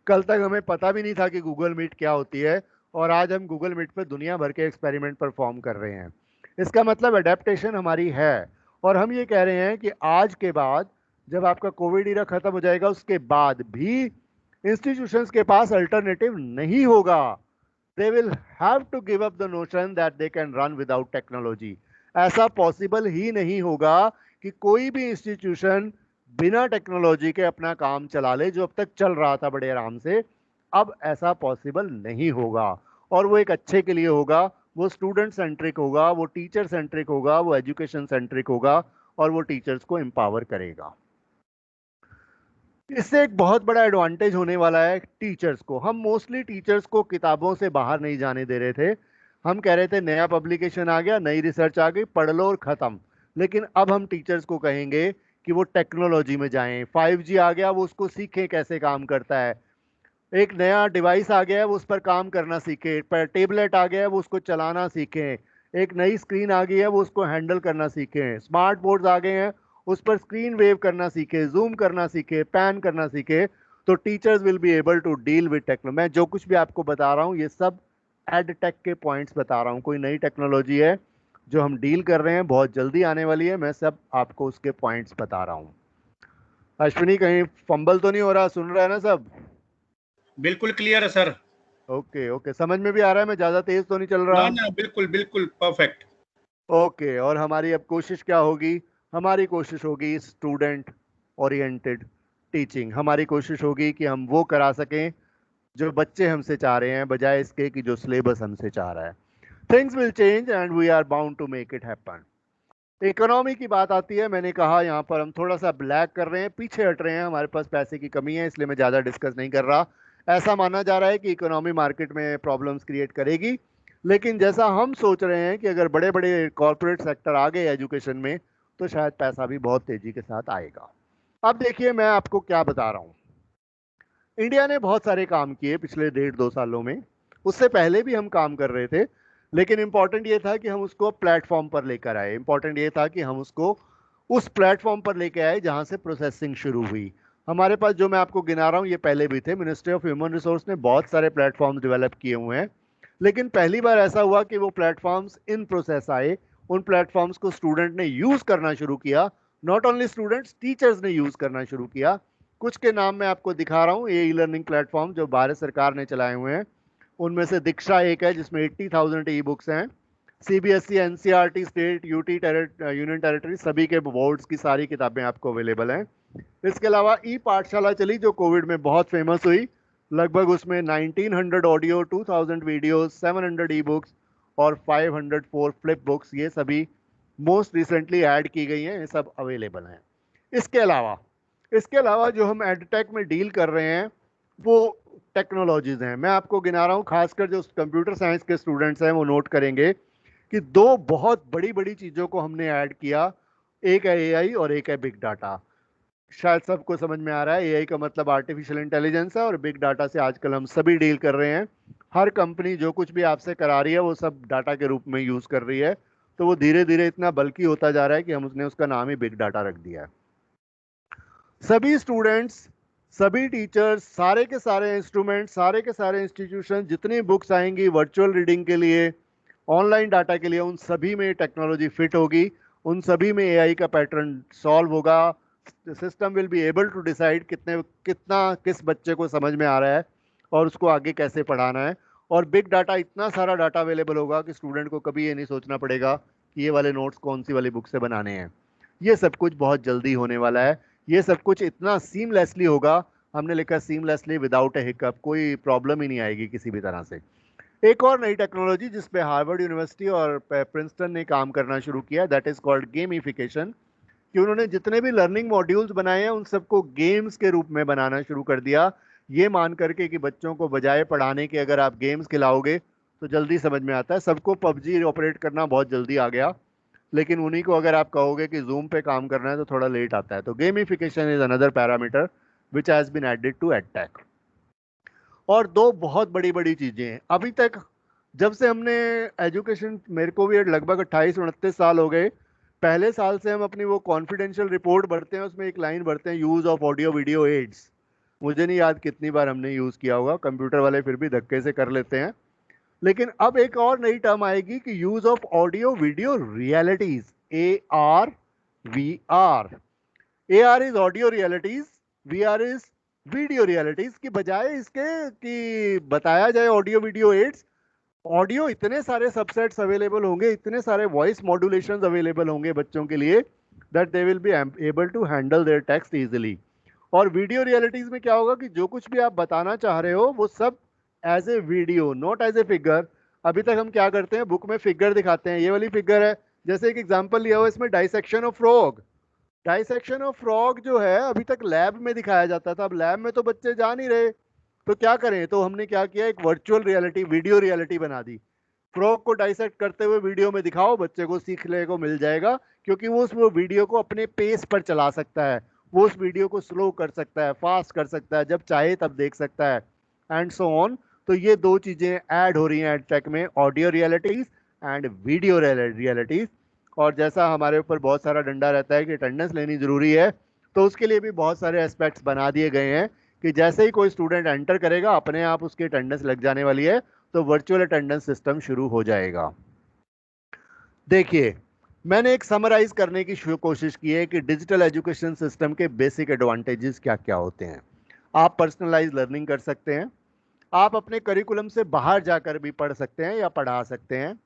कल तक हमें पता भी नहीं था कि गूगल मीट क्या होती है, और आज हम गूगल मीट पे दुनिया भर के एक्सपेरिमेंट परफॉर्म कर रहे हैं। इसका मतलब अडेप्टेशन हमारी है, और हम ये कह रहे हैं कि आज के बाद, जब आपका कोविड ईरा खत्म हो जाएगा, उसके बाद भी इंस्टीट्यूशंस के पास अल्टरनेटिव नहीं होगा। They will have to give up the notion that they can run without technology. ऐसा पॉसिबल ही नहीं होगा कि कोई भी इंस्टीट्यूशन बिना टेक्नोलॉजी के अपना काम चला ले, जो अब तक चल रहा था बड़े आराम से। अब ऐसा पॉसिबल नहीं होगा, और वो एक अच्छे के लिए होगा, वो स्टूडेंट सेंट्रिक होगा, वो टीचर सेंट्रिक होगा, वो एजुकेशन सेंट्रिक होगा, और वो टीचर्स को एम्पावर करेगा। इससे एक बहुत बड़ा एडवांटेज होने वाला है टीचर्स को। हम मोस्टली टेचर्स को किताबों से बाहर नहीं जाने दे रहे थे। हम कह रहे थे नया पब्लिकेशन आ गया, नई रिसर्च आ गई, पढ़ लो और ख़त्म। लेकिन अब हम टीचर्स को कहेंगे कि वो टेक्नोलॉजी में जाएं। 5G आ गया, वो उसको सीखें कैसे काम करता है। एक नया डिवाइस आ गया है, वो उस पर काम करना सीखें। पर टेबलेट आ गया है, वो उसको चलाना सीखें। एक नई स्क्रीन आ गई है, वो उसको हैंडल करना सीखें। स्मार्ट बोर्ड्स आ गए हैं, उस पर स्क्रीन वेव करना सीखे, जूम करना सीखे, पैन करना सीखे। तो teachers will be able to deal with technology. मैं जो कुछ भी आपको बता रहा हूँ ये सब एडटेक के पॉइंट्स बता रहा हूँ। कोई नई टेक्नोलॉजी है जो हम डील कर रहे हैं, बहुत जल्दी आने वाली है, मैं सब आपको उसके पॉइंट्स बता रहा हूँ। अश्विनी, कहीं फंबल तो नहीं हो रहा? सुन रहा है ना सब? बिल्कुल क्लियर है सर। ओके ओके, समझ में भी आ रहा है? मैं ज्यादा तेज तो नहीं चल रहा? ना, बिल्कुल बिल्कुल परफेक्ट। ओके, और हमारी अब कोशिश क्या होगी? हमारी कोशिश होगी स्टूडेंट ओरिएंटेड टीचिंग। हमारी कोशिश होगी कि हम वो करा सकें जो बच्चे हमसे चाह रहे हैं, बजाय इसके कि जो सिलेबस हमसे चाह रहा है। Things will change and we are bound to make it happen. Economy की बात आती है, मैंने कहा यहाँ पर हम थोड़ा सा ब्लैक कर रहे हैं, पीछे हट रहे हैं, हमारे पास पैसे की कमी है, इसलिए मैं ज़्यादा डिस्कस नहीं कर रहा। ऐसा माना जा रहा है कि इकोनॉमी मार्केट में प्रॉब्लम्स क्रिएट करेगी, लेकिन जैसा हम सोच रहे हैं कि अगर बड़े बड़े कॉरपोरेट सेक्टर आ गए एजुकेशन में, तो शायद पैसा भी बहुत तेजी के साथ आएगा। अब देखिए मैं आपको क्या बता रहा हूँ। इंडिया ने बहुत सारे काम किए पिछले 1.5-2 सालों में। उससे पहले भी हम काम कर रहे थे, लेकिन इंपॉर्टेंट ये था कि हम उसको प्लेटफॉर्म पर लेकर आए। इंपॉर्टेंट ये था कि हम उसको उस प्लेटफॉर्म पर लेकर आए जहां से प्रोसेसिंग शुरू हुई। हमारे पास जो मैं आपको गिना रहा हूँ ये पहले भी थे। मिनिस्ट्री ऑफ ह्यूमन रिसोर्स ने बहुत सारे प्लेटफॉर्म्स डेवलप किए हुए हैं, लेकिन पहली बार ऐसा हुआ कि वो प्लेटफॉर्म्स इन प्रोसेस आए, उन प्लेटफॉर्म्स को स्टूडेंट ने यूज करना शुरू किया। नॉट ओनली स्टूडेंट्स, टीचर्स ने यूज करना शुरू किया। कुछ के नाम मैं आपको दिखा रहा हूँ, ये ई लर्निंग प्लेटफॉर्म जो भारत सरकार ने चलाए हुए हैं। उनमें से दीक्षा एक है जिसमें 80,000 ई बुक्स हैं। CBSE, NCERT, state, UT, union territory, सभी के बोर्ड्स की सारी किताबें आपको अवेलेबल हैं। इसके अलावा ई पाठशाला चली जो कोविड में बहुत फेमस हुई। लगभग उसमें 1900 ऑडियो, 2000 वीडियोस, 700 ई बुक्स और 504 फ्लिप बुक्स, ये सभी मोस्ट रिसेंटली ऐड की गई हैं, ये सब अवेलेबल हैं। इसके अलावा जो हम एडटेक में डील कर रहे हैं वो टेक्नोलॉजीज हैं। मैं आपको गिना रहा हूँ, खासकर जो कंप्यूटर साइंस के स्टूडेंट्स हैं वो नोट करेंगे कि दो बहुत बड़ी बड़ी चीज़ों को हमने ऐड किया। एक है एआई और एक है बिग डाटा। शायद सबको समझ में आ रहा है, एआई का मतलब आर्टिफिशियल इंटेलिजेंस है और बिग डाटा से आजकल हम सभी डील कर रहे हैं। हर कंपनी जो कुछ भी आपसे करा रही है वो सब डाटा के रूप में यूज़ कर रही है, तो वो धीरे धीरे इतना बल्कि होता जा रहा है कि हम उसने उसका नाम ही बिग डाटा रख दिया है। सभी स्टूडेंट्स, सभी टीचर्स, सारे के सारे इंस्ट्रूमेंट, सारे के सारे इंस्टीट्यूशन, जितनी बुक्स आएंगी वर्चुअल रीडिंग के लिए, ऑनलाइन डाटा के लिए, उन सभी में टेक्नोलॉजी फिट होगी, उन सभी में एआई का पैटर्न सॉल्व होगा। System will be able to decide कितना किस बच्चे को समझ में आ रहा है और उसको आगे कैसे पढ़ाना है। और बिग डाटा, इतना सारा डाटा अवेलेबल होगा कि स्टूडेंट को कभी ये नहीं सोचना पड़ेगा कि ये वाले नोट्स कौन सी वाली बुक से बनाने हैं। ये सब कुछ बहुत जल्दी होने वाला है। ये सब कुछ इतना सीमलेसली होगा, हमने लिखा सीमलेसली विदाउट ए हिकअप, कोई प्रॉब्लम ही नहीं आएगी किसी भी तरह से। एक और नई टेक्नोलॉजी जिस पे हार्वर्ड यूनिवर्सिटी और प्रिंसटन ने काम करना शुरू किया, दैट इज कॉल्ड गेमिफिकेशन। कि उन्होंने जितने भी लर्निंग मॉड्यूल्स बनाए हैं उन सबको गेम्स के रूप में बनाना शुरू कर दिया, ये मान करके कि बच्चों को बजाय पढ़ाने के अगर आप गेम्स खिलाओगे तो जल्दी समझ में आता है। सबको पबजी ऑपरेट करना बहुत जल्दी आ गया, लेकिन उन्हीं को अगर आप कहोगे कि जूम पे काम करना है तो थोड़ा लेट आता है। तो gamification is another parameter which has been added to edtech. और दो बहुत बड़ी बड़ी चीजें हैं अभी तक, जब से हमने एजुकेशन, मेरे को भी लगभग 28-29 साल हो गए, पहले साल से हम अपनी वो कॉन्फिडेंशियल रिपोर्ट भरते हैं, उसमें एक लाइन भरते हैं, use of audio video aids. मुझे नहीं याद कितनी बार हमने यूज किया होगा, कंप्यूटर वाले फिर भी धक्के से कर लेते हैं। लेकिन अब एक और नई टर्म आएगी कि use of audio video realities, AR/VR। AR is audio realities, VR is video realities. की बजाय इसके कि बताया जाए ऑडियो वीडियो एड्स, ऑडियो इतने सारे सबसेट्स अवेलेबल होंगे, इतने सारे वॉइस मॉड्यूलेशंस अवेलेबल होंगे बच्चों के लिए, that they will be able to handle their text easily. और वीडियो रियलिटीज में क्या होगा कि जो कुछ भी आप बताना चाह रहे हो वो सब as a video, not as a figure. अभी तक हम क्या करते हैं, बुक में फिगर दिखाते हैं, ये वाली फिगर है, जैसे एक एग्जांपल लिया हुआ इसमें dissection of frog. Dissection of frog जो है अभी तक लैब में दिखाया जाता था, अब लैब में तो बच्चे जा नहीं रहे, तो क्या करें, तो हमने क्या किया, एक वर्चुअल रियलिटी, वीडियो रियलिटी बना दी। फ्रॉग को डाइसेक्ट करते हुए वीडियो में दिखाओ, बच्चे को सीखने को मिल जाएगा, क्योंकि वो उस वीडियो को अपने पेस पर चला सकता है, वो उस वीडियो को स्लो कर सकता है, फास्ट कर सकता है, जब चाहे तब देख सकता है, एंड सो ऑन। तो ये दो चीजें ऐड हो रही हैं एडटेक में, audio realities and video realities. और जैसा हमारे ऊपर बहुत सारा डंडा रहता है कि अटेंडेंस लेनी जरूरी है, तो उसके लिए भी बहुत सारे एस्पेक्ट्स बना दिए गए हैं कि जैसे ही कोई स्टूडेंट एंटर करेगा अपने आप उसकी अटेंडेंस लग जाने वाली है, तो वर्चुअल अटेंडेंस सिस्टम शुरू हो जाएगा। देखिए, मैंने एक समराइज करने की कोशिश की है कि डिजिटल एजुकेशन सिस्टम के बेसिक एडवांटेजेस क्या क्या होते हैं। आप पर्सनलाइज लर्निंग कर सकते हैं, आप अपने करिकुलम से बाहर जाकर भी पढ़ सकते हैं या पढ़ा सकते हैं,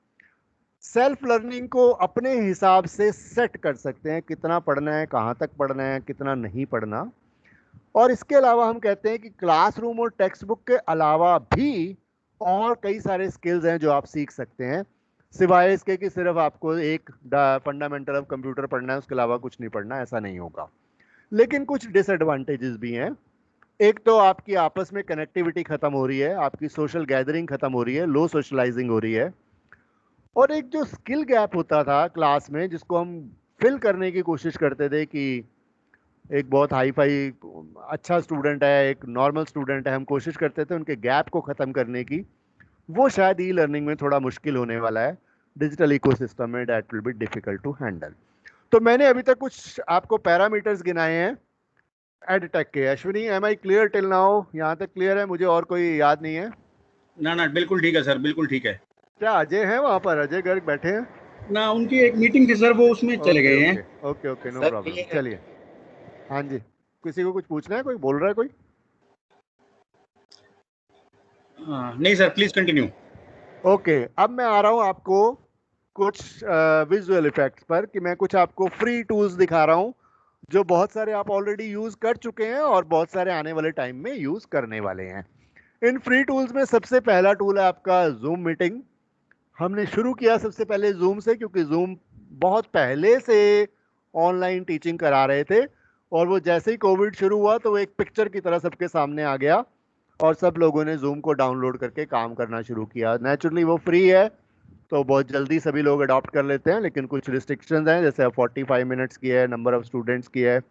सेल्फ लर्निंग को अपने हिसाब से सेट कर सकते हैं, कितना पढ़ना है, कहाँ तक पढ़ना है, कितना नहीं पढ़ना। और इसके अलावा हम कहते हैं कि क्लासरूम और टेक्स्ट बुक के अलावा भी और कई सारे स्किल्स हैं जो आप सीख सकते हैं, सिवाय इसके कि सिर्फ आपको एक फंडामेंटल ऑफ कंप्यूटर पढ़ना है, उसके अलावा कुछ नहीं पढ़ना, ऐसा नहीं होगा। लेकिन कुछ डिसएडवांटेजेस भी हैं। एक तो आपकी आपस में कनेक्टिविटी खत्म हो रही है, आपकी सोशल गैदरिंग खत्म हो रही है, लो सोशलाइजिंग हो रही है। और एक जो स्किल गैप होता था क्लास में, जिसको हम फिल करने की कोशिश करते थे कि एक बहुत हाई फाई अच्छा स्टूडेंट है, एक नॉर्मल स्टूडेंट है, हम कोशिश करते थे उनके गैप को ख़त्म करने की, वो शायद ई लर्निंग में थोड़ा मुश्किल होने वाला है, डिजिटल इकोसिस्टम में that will be difficult to handle. तो मैंने अभी तक कुछ आपको पैरामीटर्स गिनाए हैं एडटेक के। Ashwini, am I clear till now? यहाँ तक क्लियर है? मुझे और कोई याद नहीं है। ना ना, बिल्कुल ठीक है सर, बिल्कुल ठीक है। क्या अजय है वहाँ पर? अजय गर्ग बैठे हैं? ना, उनकी एक मीटिंग थी सर, वो उसमें चले ओके गए हैं। Okay okay okay, no sir problem, ये है। चलिए। हाँ जी, किसी को कुछ पूछना है? कोई बोल रहा है कोई? नहीं सर, प्लीज कंटिन्यू। ओके, अब मैं आ रहा हूँ आपको कुछ विजुअल इफेक्ट्स पर, कि मैं कुछ आपको फ्री टूल्स दिखा रहा हूँ जो बहुत सारे आप ऑलरेडी यूज कर चुके हैं और बहुत सारे आने वाले टाइम में यूज करने वाले हैं। इन फ्री टूल्स में सबसे पहला टूल है आपका जूम मीटिंग। हमने शुरू किया सबसे पहले जूम से, क्योंकि जूम बहुत पहले से ऑनलाइन टीचिंग करा रहे थे, और वो जैसे ही कोविड शुरू हुआ तो वो एक पिक्चर की तरह सबके सामने आ गया, और सब लोगों ने जूम को डाउनलोड करके काम करना शुरू किया। नेचुरली वो फ्री है, तो बहुत जल्दी सभी लोग अडॉप्ट कर लेते हैं, लेकिन कुछ रिस्ट्रिक्शंस हैं, जैसे 45 मिनट्स की है, नंबर ऑफ स्टूडेंट्स की है,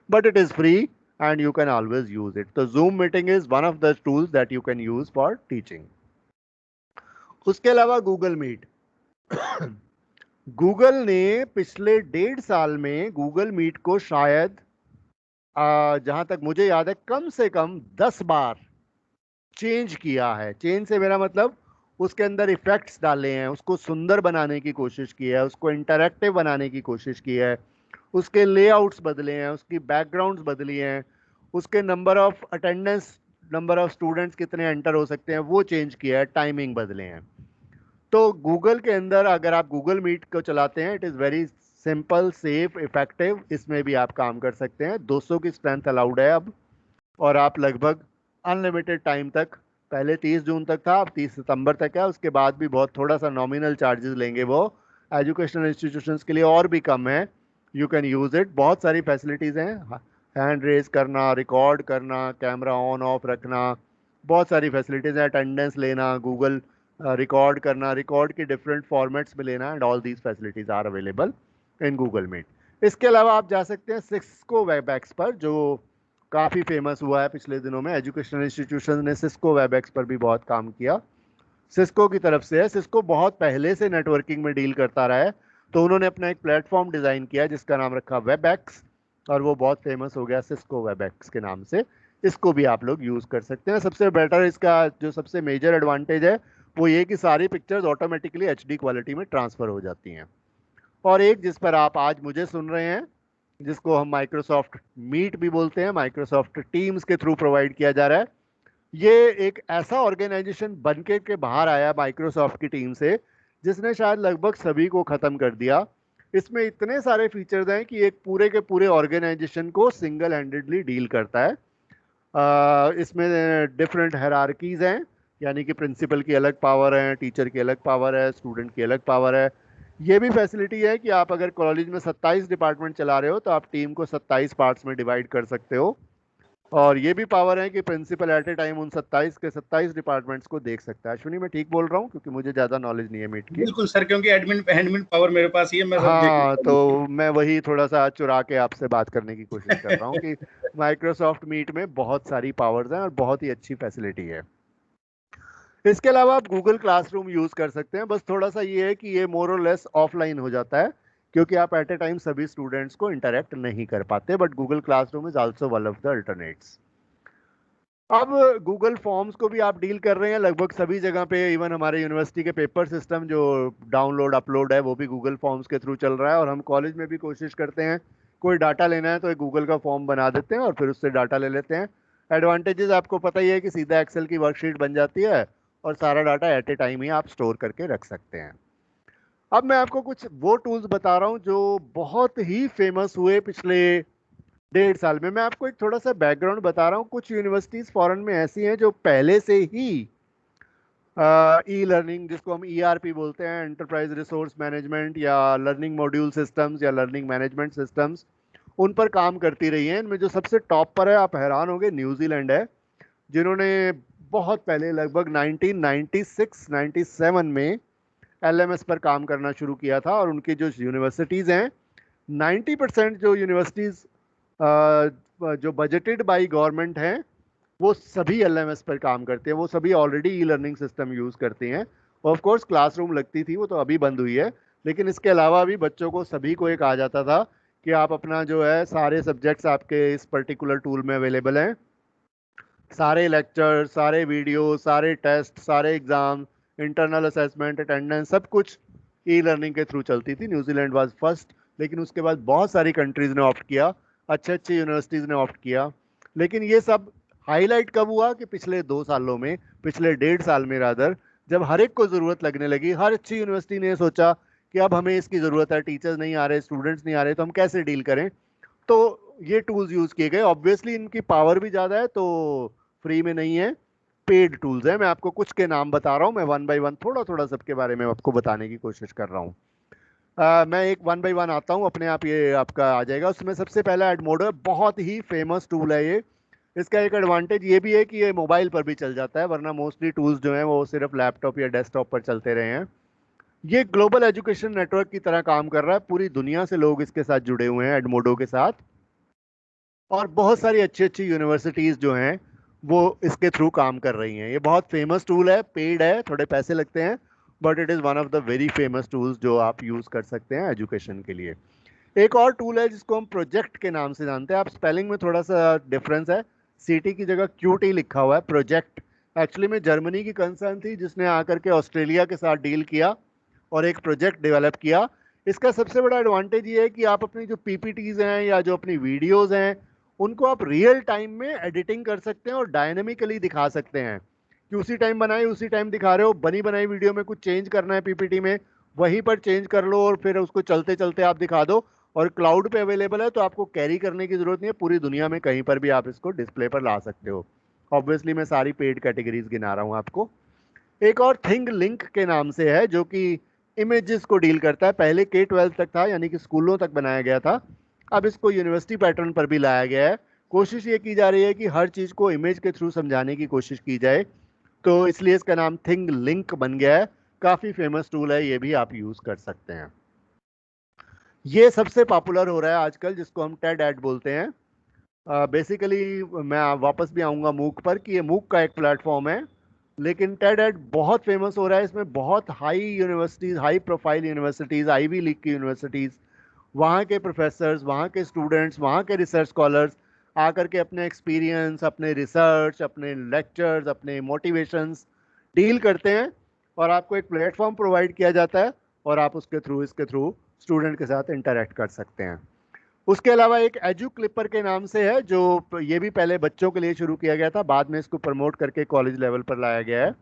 but it is free and you can always use it. तो zoom meeting is one of the tools that you can use for teaching. उसके अलावा गूगल मीट। गूगल ने पिछले 1.5 साल में गूगल मीट को शायद जहां तक मुझे याद है कम से कम 10 बार चेंज किया है। चेंज से मेरा मतलब उसके अंदर इफेक्ट्स डाले हैं, उसको सुंदर बनाने की कोशिश की है, उसको इंटरैक्टिव बनाने की कोशिश की है, उसके लेआउट्स बदले हैं, उसकी बैकग्राउंड्स बदली हैं, उसके number of attendance, number of students कितने एंटर हो सकते हैं वो चेंज किया है, टाइमिंग बदले हैं। तो गूगल के अंदर अगर आप गूगल मीट को चलाते हैं, it is very simple, safe, effective. इसमें भी आप काम कर सकते हैं। 200 की स्ट्रेंथ अलाउड है अब, और आप लगभग अनलिमिटेड टाइम तक, पहले 30 जून तक था, अब 30 सितंबर तक है। उसके बाद भी बहुत थोड़ा सा नॉमिनल चार्जेस लेंगे वो, एजुकेशनल इंस्टीट्यूशंस के लिए और भी कम है। You can use it. बहुत सारी फैसिलिटीज़ हैं, हैंड रेज करना, रिकॉर्ड करना, कैमरा ऑन ऑफ रखना, बहुत सारी फैसिलिटीज़ हैं, अटेंडेंस लेना, गूगल रिकॉर्ड करना, रिकॉर्ड के डिफरेंट फॉर्मेट्स में लेना, and all these facilities are available in Google Meet. इसके अलावा आप जा सकते हैं सिस्को वेबएक्स पर, जो काफ़ी फेमस हुआ है पिछले दिनों में। एजुकेशनल इंस्टीट्यूशन ने सिस्को वेबएक्स पर भी बहुत काम किया। सिस्को की तरफ से है, सिस्को बहुत पहले से नेटवर्किंग में डील करता रहा है, तो उन्होंने अपना एक प्लेटफॉर्म डिज़ाइन किया जिसका नाम रखा वेबएक्स, और वो बहुत फेमस हो गया सिस्को वेबएक्स के नाम से। इसको भी आप लोग यूज़ कर सकते हैं। सबसे बेटर, इसका जो सबसे मेजर एडवांटेज है वो ये कि सारी पिक्चर्स ऑटोमेटिकली HD क्वालिटी में ट्रांसफ़र हो जाती हैं। और एक जिस पर आप आज मुझे सुन रहे हैं, जिसको हम माइक्रोसॉफ्ट मीट भी बोलते हैं, माइक्रोसॉफ्ट टीम्स के थ्रू प्रोवाइड किया जा रहा है, ये एक ऐसा ऑर्गेनाइजेशन बन के बाहर आया माइक्रोसॉफ्ट की टीम से, जिसने शायद लगभग सभी को ख़त्म कर दिया। इसमें इतने सारे फीचर्स हैं कि एक पूरे के पूरे ऑर्गेनाइजेशन को सिंगल हैंडेडली डील करता है। इसमें डिफरेंट हायरार्कीज हैं, यानी कि प्रिंसिपल की अलग पावर है, टीचर की अलग पावर है, स्टूडेंट की अलग पावर है। ये भी फैसिलिटी है कि आप अगर कॉलेज में 27 डिपार्टमेंट चला रहे हो तो आप टीम को 27 पार्ट्स में डिवाइड कर सकते हो। और ये भी पावर है कि प्रिंसिपल एट ए टाइम उन 27 के 27 डिपार्टमेंट्स को देख सकता है। अश्विनी, मैं ठीक बोल रहा हूँ? क्योंकि मुझे ज़्यादा नॉलेज नहीं है मीट की। बिल्कुल सर, क्योंकि एडमिन एडमिन पावर मेरे पास ही है, मैं सब देख हाँ, लेता तो हूँ। मैं वही थोड़ा सा चुरा के आपसे बात करने की कोशिश कर रहा हूँ कि माइक्रोसॉफ्ट मीट में बहुत सारी पावर्स हैं और बहुत ही अच्छी फैसिलिटी है। इसके अलावा आप गूगल क्लासरूम यूज़ कर सकते हैं। बस थोड़ा सा ये है कि ये मोर और लेस ऑफलाइन हो जाता है, क्योंकि आप एट ए टाइम सभी स्टूडेंट्स को इंटरेक्ट नहीं कर पाते, but Google classroom is also one of the alternates. अब गूगल फॉर्म्स को भी आप डील कर रहे हैं लगभग सभी जगह पे। इवन हमारे यूनिवर्सिटी के पेपर सिस्टम जो डाउनलोड अपलोड है वो भी गूगल फॉर्म्स के थ्रू चल रहा है, और हम कॉलेज में भी कोशिश करते हैं, कोई डाटा लेना है तो एक गूगल का फॉर्म बना देते हैं और फिर उससे डाटा ले लेते हैं। एडवांटेजेस आपको पता ही है कि सीधा एक्सेल की वर्कशीट बन जाती है और सारा डाटा एट ए टाइम ही आप स्टोर करके रख सकते हैं। अब मैं आपको कुछ वो टूल्स बता रहा हूँ जो बहुत ही फेमस हुए पिछले 1.5 साल में। मैं आपको एक थोड़ा सा बैकग्राउंड बता रहा हूँ। कुछ यूनिवर्सिटीज फॉरेन में ऐसी हैं जो पहले से ही ई लर्निंग, जिसको हम ERP बोलते हैं, एंटरप्राइज रिसोर्स मैनेजमेंट, या लर्निंग मॉड्यूल सिस्टम्स, या लर्निंग मैनेजमेंट सिस्टम्स, उन पर काम करती रही हैं। इनमें जो सबसे टॉप पर है, आप हैरान होंगे, न्यूजीलैंड है, जिन्होंने बहुत पहले लगभग 1996-97 में LMS पर काम करना शुरू किया था। और उनकी जो यूनिवर्सिटीज़ हैं, 90% जो यूनिवर्सिटीज़ जो बजटेड बाई गवर्नमेंट हैं, वो सभी LMS पर काम करते हैं। वो सभी already e learning system use करते हैं। ऑफ कोर्स क्लासरूम लगती थी, वो तो अभी बंद हुई है, लेकिन इसके अलावा भी बच्चों को, सभी को एक आ जाता था कि आप अपना जो है सारे सब्जेक्ट्स आपके इस पर्टिकुलर टूल में अवेलेबल हैं। सारे लेक्चर, सारे वीडियो, सारे टेस्ट, सारे एग्जाम, इंटरनल असेसमेंट, अटेंडेंस, सब कुछ ई लर्निंग के थ्रू चलती थी। न्यूजीलैंड वाज फर्स्ट, लेकिन उसके बाद बहुत सारी कंट्रीज ने ऑप्ट किया, अच्छे अच्छे यूनिवर्सिटीज़ ने ऑप्ट किया। लेकिन ये सब हाईलाइट कब हुआ कि पिछले 2 सालों में, पिछले 1.5 साल में रादर, जब हर एक को ज़रूरत लगने लगी। हर अच्छी यूनिवर्सिटी ने सोचा कि अब हमें इसकी ज़रूरत है, टीचर्स नहीं आ रहे, स्टूडेंट्स नहीं आ रहे, तो हम कैसे डील करें। तो ये टूल्स यूज़ किए गए। ऑब्वियसली इनकी पावर भी ज़्यादा है, तो फ्री में नहीं है, पेड टूल्स है। मैं आपको कुछ के नाम बता रहा हूँ, मैं वन बाय वन थोड़ा थोड़ा सबके बारे में आपको बताने की कोशिश कर रहा हूँ। मैं एक वन बाय वन आता हूँ, अपने आप ये आपका आ जाएगा। उसमें सबसे पहला एडमोडो है, बहुत ही फेमस टूल है ये। इसका एक एडवांटेज ये भी है कि ये मोबाइल पर भी चल जाता है, वरना मोस्टली टूल्स जो हैं वो सिर्फ लैपटॉप या डेस्कटॉप पर चलते रहे हैं। ये ग्लोबल एजुकेशन नेटवर्क की तरह काम कर रहा है, पूरी दुनिया से लोग इसके साथ जुड़े हुए हैं एडमोडो के साथ। और बहुत सारी अच्छी अच्छी यूनिवर्सिटीज़ जो हैं वो इसके थ्रू काम कर रही हैं। ये बहुत फेमस टूल है, पेड है, थोड़े पैसे लगते हैं, but it is one of the very famous tools जो आप यूज़ कर सकते हैं एजुकेशन के लिए। एक और टूल है जिसको हम प्रोजेक्ट के नाम से जानते हैं। आप स्पेलिंग में थोड़ा सा डिफरेंस है, सीटी की जगह क्यूटी लिखा हुआ है, प्रोजेक्ट। एक्चुअली में जर्मनी की कंसर्न थी, जिसने आकर के ऑस्ट्रेलिया के साथ डील किया और एक प्रोजेक्ट डेवलप किया। इसका सबसे बड़ा एडवांटेज ये है कि आप अपनी जो पीपीटीज हैं या जो अपनी वीडियोस हैं उनको आप रियल टाइम में एडिटिंग कर सकते हैं और डायनेमिकली दिखा सकते हैं कि उसी टाइम बनाए उसी टाइम दिखा रहे हो। बनी बनाई वीडियो में कुछ चेंज करना है पीपीटी में, वहीं पर चेंज कर लो और फिर उसको चलते चलते आप दिखा दो। और क्लाउड पे अवेलेबल है, तो आपको कैरी करने की जरूरत नहीं है, पूरी दुनिया में कहीं पर भी आप इसको डिस्प्ले पर ला सकते हो। ऑब्वियसली मैं सारी पेड कैटेगरीज गिना रहा हूँ आपको। एक और थिंग लिंक के नाम से है, जो कि इमेजेस को डील करता है। पहले K-12 तक था, यानी कि स्कूलों तक बनाया गया था, अब इसको यूनिवर्सिटी पैटर्न पर भी लाया गया है। कोशिश ये की जा रही है कि हर चीज़ को इमेज के थ्रू समझाने की कोशिश की जाए, तो इसलिए इसका नाम थिंग लिंक बन गया है। काफ़ी फेमस टूल है, ये भी आप यूज़ कर सकते हैं। ये सबसे पॉपुलर हो रहा है आजकल, जिसको हम टेड एड बोलते हैं। बेसिकली मैं वापस भी आऊँगा मूक पर, कि ये मूक का एक प्लेटफॉर्म है, लेकिन टेड एड बहुत फेमस हो रहा है। इसमें बहुत high universities, high profile universities, Ivy League की यूनिवर्सिटीज़, वहाँ के प्रोफेसर्स, वहाँ के स्टूडेंट्स, वहाँ के रिसर्च स्कॉलर्स आकर के अपने एक्सपीरियंस, अपने रिसर्च, अपने लेक्चर्स, अपने मोटिवेशंस डील करते हैं और आपको एक प्लेटफॉर्म प्रोवाइड किया जाता है और आप इसके थ्रू स्टूडेंट के साथ इंटरेक्ट कर सकते हैं। उसके अलावा एक एजू क्लिपर के नाम से है, जो ये भी पहले बच्चों के लिए शुरू किया गया था, बाद में इसको प्रमोट करके कॉलेज लेवल पर लाया गया है।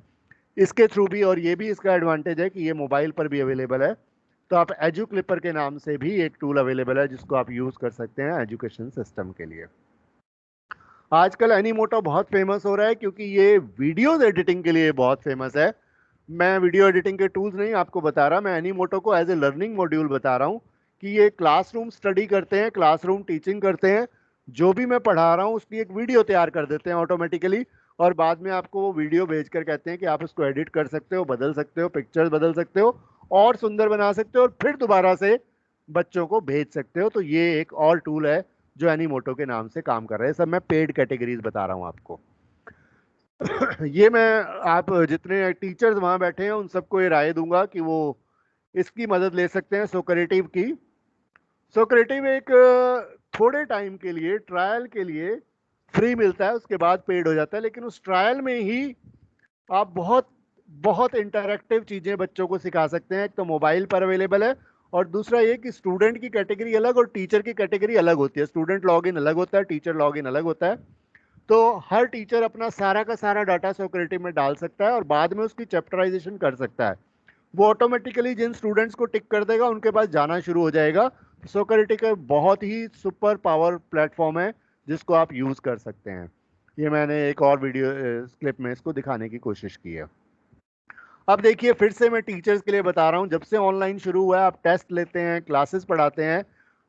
इसके थ्रू भी, और ये भी इसका एडवांटेज है कि ये मोबाइल पर भी अवेलेबल है, तो आप एजू क्लिपर के नाम से भी एक टूल अवेलेबल है जिसको आप यूज़ कर सकते हैं एजुकेशन सिस्टम के लिए। आजकल एनीमोटो बहुत फेमस हो रहा है क्योंकि ये वीडियोस एडिटिंग के लिए बहुत फेमस है। मैं वीडियो एडिटिंग के टूल्स नहीं आपको बता रहा, मैं एनीमोटो को एज ए लर्निंग मॉड्यूल बता रहा हूँ कि ये क्लासरूम स्टडी करते हैं, क्लासरूम टीचिंग करते हैं। जो भी मैं पढ़ा रहा हूँ उसकी एक वीडियो तैयार कर देते हैं ऑटोमेटिकली, और बाद में आपको वो वीडियो भेजकर कहते हैं कि आप उसको एडिट कर सकते हो, बदल सकते हो, पिक्चर्स बदल सकते हो और सुंदर बना सकते हो, और फिर दोबारा से बच्चों को भेज सकते हो। तो ये एक और टूल है जो एनीमोटो के नाम से काम कर रहे हैं। सब मैं पेड कैटेगरीज बता रहा हूँ आपको। ये मैं, आप जितने टीचर्स वहाँ बैठे हैं उन सबको ये राय दूंगा कि वो इसकी मदद ले सकते हैं, सोक्रेटिव की। सोक्रेटिव एक थोड़े टाइम के लिए, ट्रायल के लिए फ्री मिलता है, उसके बाद पेड हो जाता है, लेकिन उस ट्रायल में ही आप बहुत बहुत इंटरैक्टिव चीज़ें बच्चों को सिखा सकते हैं। एक तो मोबाइल पर अवेलेबल है, और दूसरा ये कि स्टूडेंट की कैटेगरी अलग और टीचर की कैटेगरी अलग होती है। स्टूडेंट लॉगिन अलग होता है, टीचर लॉगिन अलग होता है। तो हर टीचर अपना सारा का सारा डाटा सोक्रेटिव में डाल सकता है और बाद में उसकी चैप्टराइजेशन कर सकता है। वो ऑटोमेटिकली जिन स्टूडेंट्स को टिक कर देगा उनके पास जाना शुरू हो जाएगा। सोक्रेटिव का बहुत ही सुपर पावर प्लेटफॉर्म है जिसको आप यूज़ कर सकते हैं। ये मैंने एक और वीडियो क्लिप में इसको दिखाने की कोशिश की है। अब देखिए, फिर से मैं टीचर्स के लिए बता रहा हूँ, जब से ऑनलाइन शुरू हुआ है, आप टेस्ट लेते हैं, क्लासेस पढ़ाते हैं,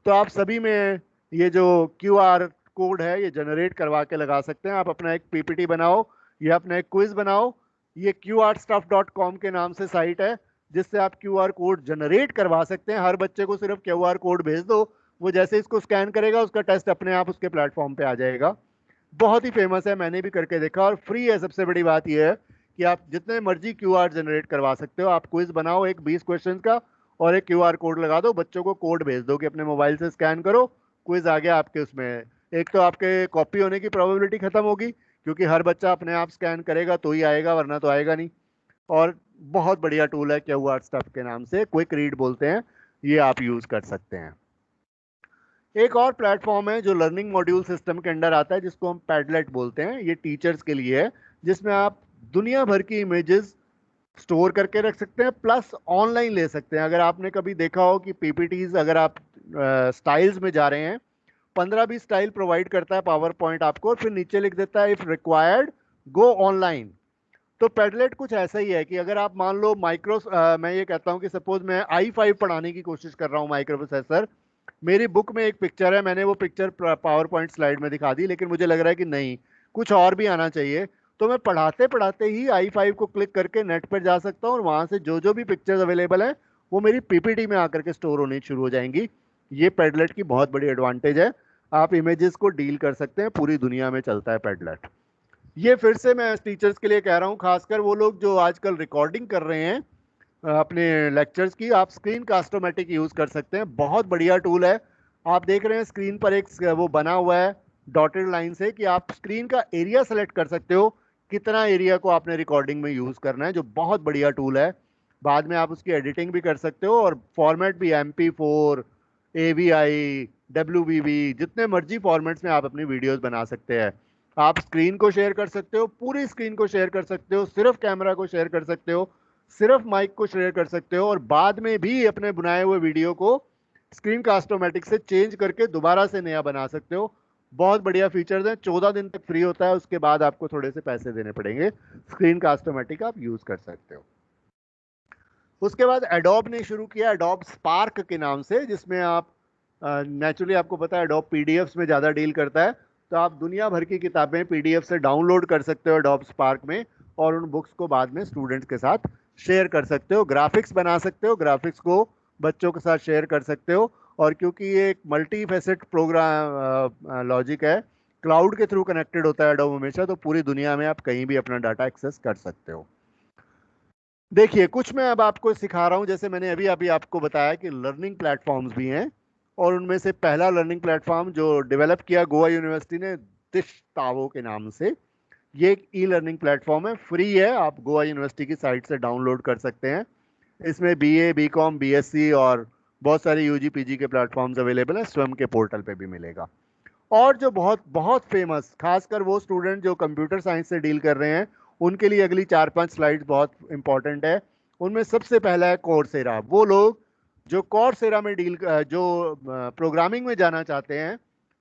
तो आप सभी में ये जो QR कोड है ये जनरेट करवा के लगा सकते हैं। आप अपना एक PPT बनाओ या अपना एक क्विज बनाओ। ये qrstuff.com के नाम से साइट है जिससे आप QR कोड जनरेट करवा सकते हैं। हर बच्चे को सिर्फ QR कोड भेज दो, वो जैसे इसको स्कैन करेगा उसका टेस्ट अपने आप उसके प्लेटफॉर्म पे आ जाएगा। बहुत ही फेमस है, मैंने भी करके देखा, और फ्री है। सबसे बड़ी बात यह है कि आप जितने मर्जी QR जनरेट करवा सकते हो। आप क्विज बनाओ एक 20 क्वेश्चन का, और एक QR कोड लगा दो, बच्चों को कोड भेज दो कि अपने मोबाइल से स्कैन करो, क्विज आ गया आपके उसमें। एक तो आपके कॉपी होने की प्रोबेबिलिटी खत्म होगी, क्योंकि हर बच्चा अपने आप स्कैन करेगा तो ही आएगा, वरना तो आएगा नहीं। और बहुत बढ़िया टूल है QR स्टफ के नाम से, क्विक रीड बोलते हैं, ये आप यूज कर सकते हैं। एक और प्लेटफॉर्म है जो लर्निंग मॉड्यूल सिस्टम के अंडर आता है, जिसको हम पैडलेट बोलते हैं। ये टीचर्स के लिए है, जिसमें आप दुनिया भर की इमेजेस स्टोर करके रख सकते हैं, प्लस ऑनलाइन ले सकते हैं। अगर आपने कभी देखा हो कि पीपीटीज, अगर आप स्टाइल्स में जा रहे हैं, 15-20 स्टाइल प्रोवाइड करता है पावर पॉइंट आपको, और फिर नीचे लिख देता है इफ रिक्वायर्ड गो ऑनलाइन। तो पेडलेट कुछ ऐसा ही है कि अगर आप मान लो मैं ये कहता हूँ कि सपोज मैं i5 पढ़ाने की कोशिश कर रहा हूँ, माइक्रो प्रोसेसर। मेरी बुक में एक पिक्चर है, मैंने वो पिक्चर पावर पॉइंट स्लाइड में दिखा दी, लेकिन मुझे लग रहा है कि नहीं, कुछ और भी आना चाहिए। तो मैं पढ़ाते पढ़ाते ही i5 को क्लिक करके नेट पर जा सकता हूँ, और वहां से जो जो भी पिक्चर्स अवेलेबल है वो मेरी पीपीटी में आकर के स्टोर होनी शुरू हो जाएंगी। ये पेडलेट की बहुत बड़ी एडवांटेज है। आप इमेजेस को डील कर सकते हैं, पूरी दुनिया में चलता है पेडलेट। ये फिर से मैं टीचर्स के लिए कह रहा हूँ, खासकर वो लोग जो आजकल रिकॉर्डिंग कर रहे हैं अपने लेक्चर्स की, आप स्क्रीन कास्टोमेटिक यूज कर सकते हैं। बहुत बढ़िया टूल है। आप देख रहे हैं स्क्रीन पर एक वो बना हुआ है डॉटेड लाइन से, कि आप स्क्रीन का एरिया सेलेक्ट कर सकते हो, कितना एरिया को आपने रिकॉर्डिंग में यूज करना है, जो बहुत बढ़िया टूल है। बाद में आप उसकी एडिटिंग भी कर सकते हो, और फॉर्मेट भी MP4, AVI, WBB, जितने मर्जी फॉर्मेट्स में आप अपनी वीडियोस बना सकते हैं। आप स्क्रीन को शेयर कर सकते हो, पूरी स्क्रीन को शेयर कर सकते हो, सिर्फ कैमरा को शेयर कर सकते हो, सिर्फ माइक को शेयर कर सकते हो, और बाद में भी अपने बनाए हुए वीडियो को स्क्रीन कास्टोमेटिक से चेंज करके दोबारा से नया बना सकते हो। बहुत बढ़िया फीचर्स हैं। 14 दिन तक फ्री होता है, उसके बाद आपको थोड़े से पैसे देने पड़ेंगे। स्क्रीन कास्टोमेटिक आप यूज कर सकते हो। उसके बाद एडोब ने शुरू किया एडोब स्पार्क के नाम से, जिसमें आप नेचुरली आपको पता है एडोब पीडीएफ्स में ज़्यादा डील करता है, तो आप दुनिया भर की किताबें पीडीएफ से डाउनलोड कर सकते हो एडोब स्पार्क में, और उन बुक्स को बाद में स्टूडेंट्स के साथ शेयर कर सकते हो। ग्राफिक्स बना सकते हो, ग्राफिक्स को बच्चों के साथ शेयर कर सकते हो। और क्योंकि ये एक मल्टी फेसेट प्रोग्राम लॉजिक है, क्लाउड के थ्रू कनेक्टेड होता है एडोब हमेशा, तो पूरी दुनिया में आप कहीं भी अपना डाटा एक्सेस कर सकते हो। देखिए, कुछ मैं अब आपको सिखा रहा हूं, जैसे मैंने अभी अभी आपको बताया कि लर्निंग प्लेटफॉर्म्स भी हैं, और उनमें से पहला लर्निंग प्लेटफॉर्म जो डेवलप किया गोवा यूनिवर्सिटी ने, दिशतावो के नाम से, ये एक ई लर्निंग प्लेटफॉर्म है, फ्री है, आप गोवा यूनिवर्सिटी की साइट से डाउनलोड कर सकते हैं। इसमें BA, BCom, BSc और बहुत सारे UG PG के प्लेटफॉर्म्स अवेलेबल हैं, स्वयं के पोर्टल पे भी मिलेगा। और जो बहुत बहुत फेमस, खासकर वो स्टूडेंट जो कंप्यूटर साइंस से डील कर रहे हैं, उनके लिए अगली 4-5 स्लाइड्स बहुत इंपॉर्टेंट है। उनमें सबसे पहला है कोर्सेरा। वो लोग जो कोर्सेरा में जो प्रोग्रामिंग में जाना चाहते हैं,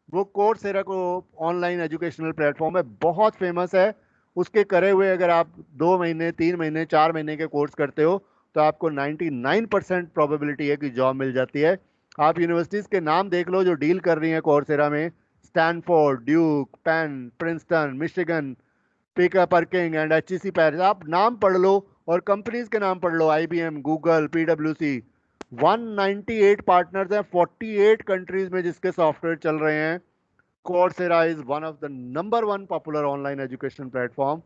वो कोर्सेरा को ऑनलाइन एजुकेशनल प्लेटफॉर्म है, बहुत फेमस है। उसके करे हुए अगर आप 2 महीने, 3 महीने, 4 महीने के कोर्स करते हो, तो आपको 99% प्रोबेबिलिटी है कि जॉब मिल जाती है। आप यूनिवर्सिटीज़ के नाम देख लो जो डील कर रही हैं कोर्सेरा में, Stanford, Duke, Penn, Princeton, Michigan, पिका पर्किंग एंड HEC पैरिस। आप नाम पढ़ लो और कंपनीज के नाम पढ़ लो, IBM, गूगल, PwC। 198 पार्टनर्स हैं 48 कंट्रीज में जिसके सॉफ्टवेयर चल रहे हैं। Coursera is one of the number 1 popular online education platform.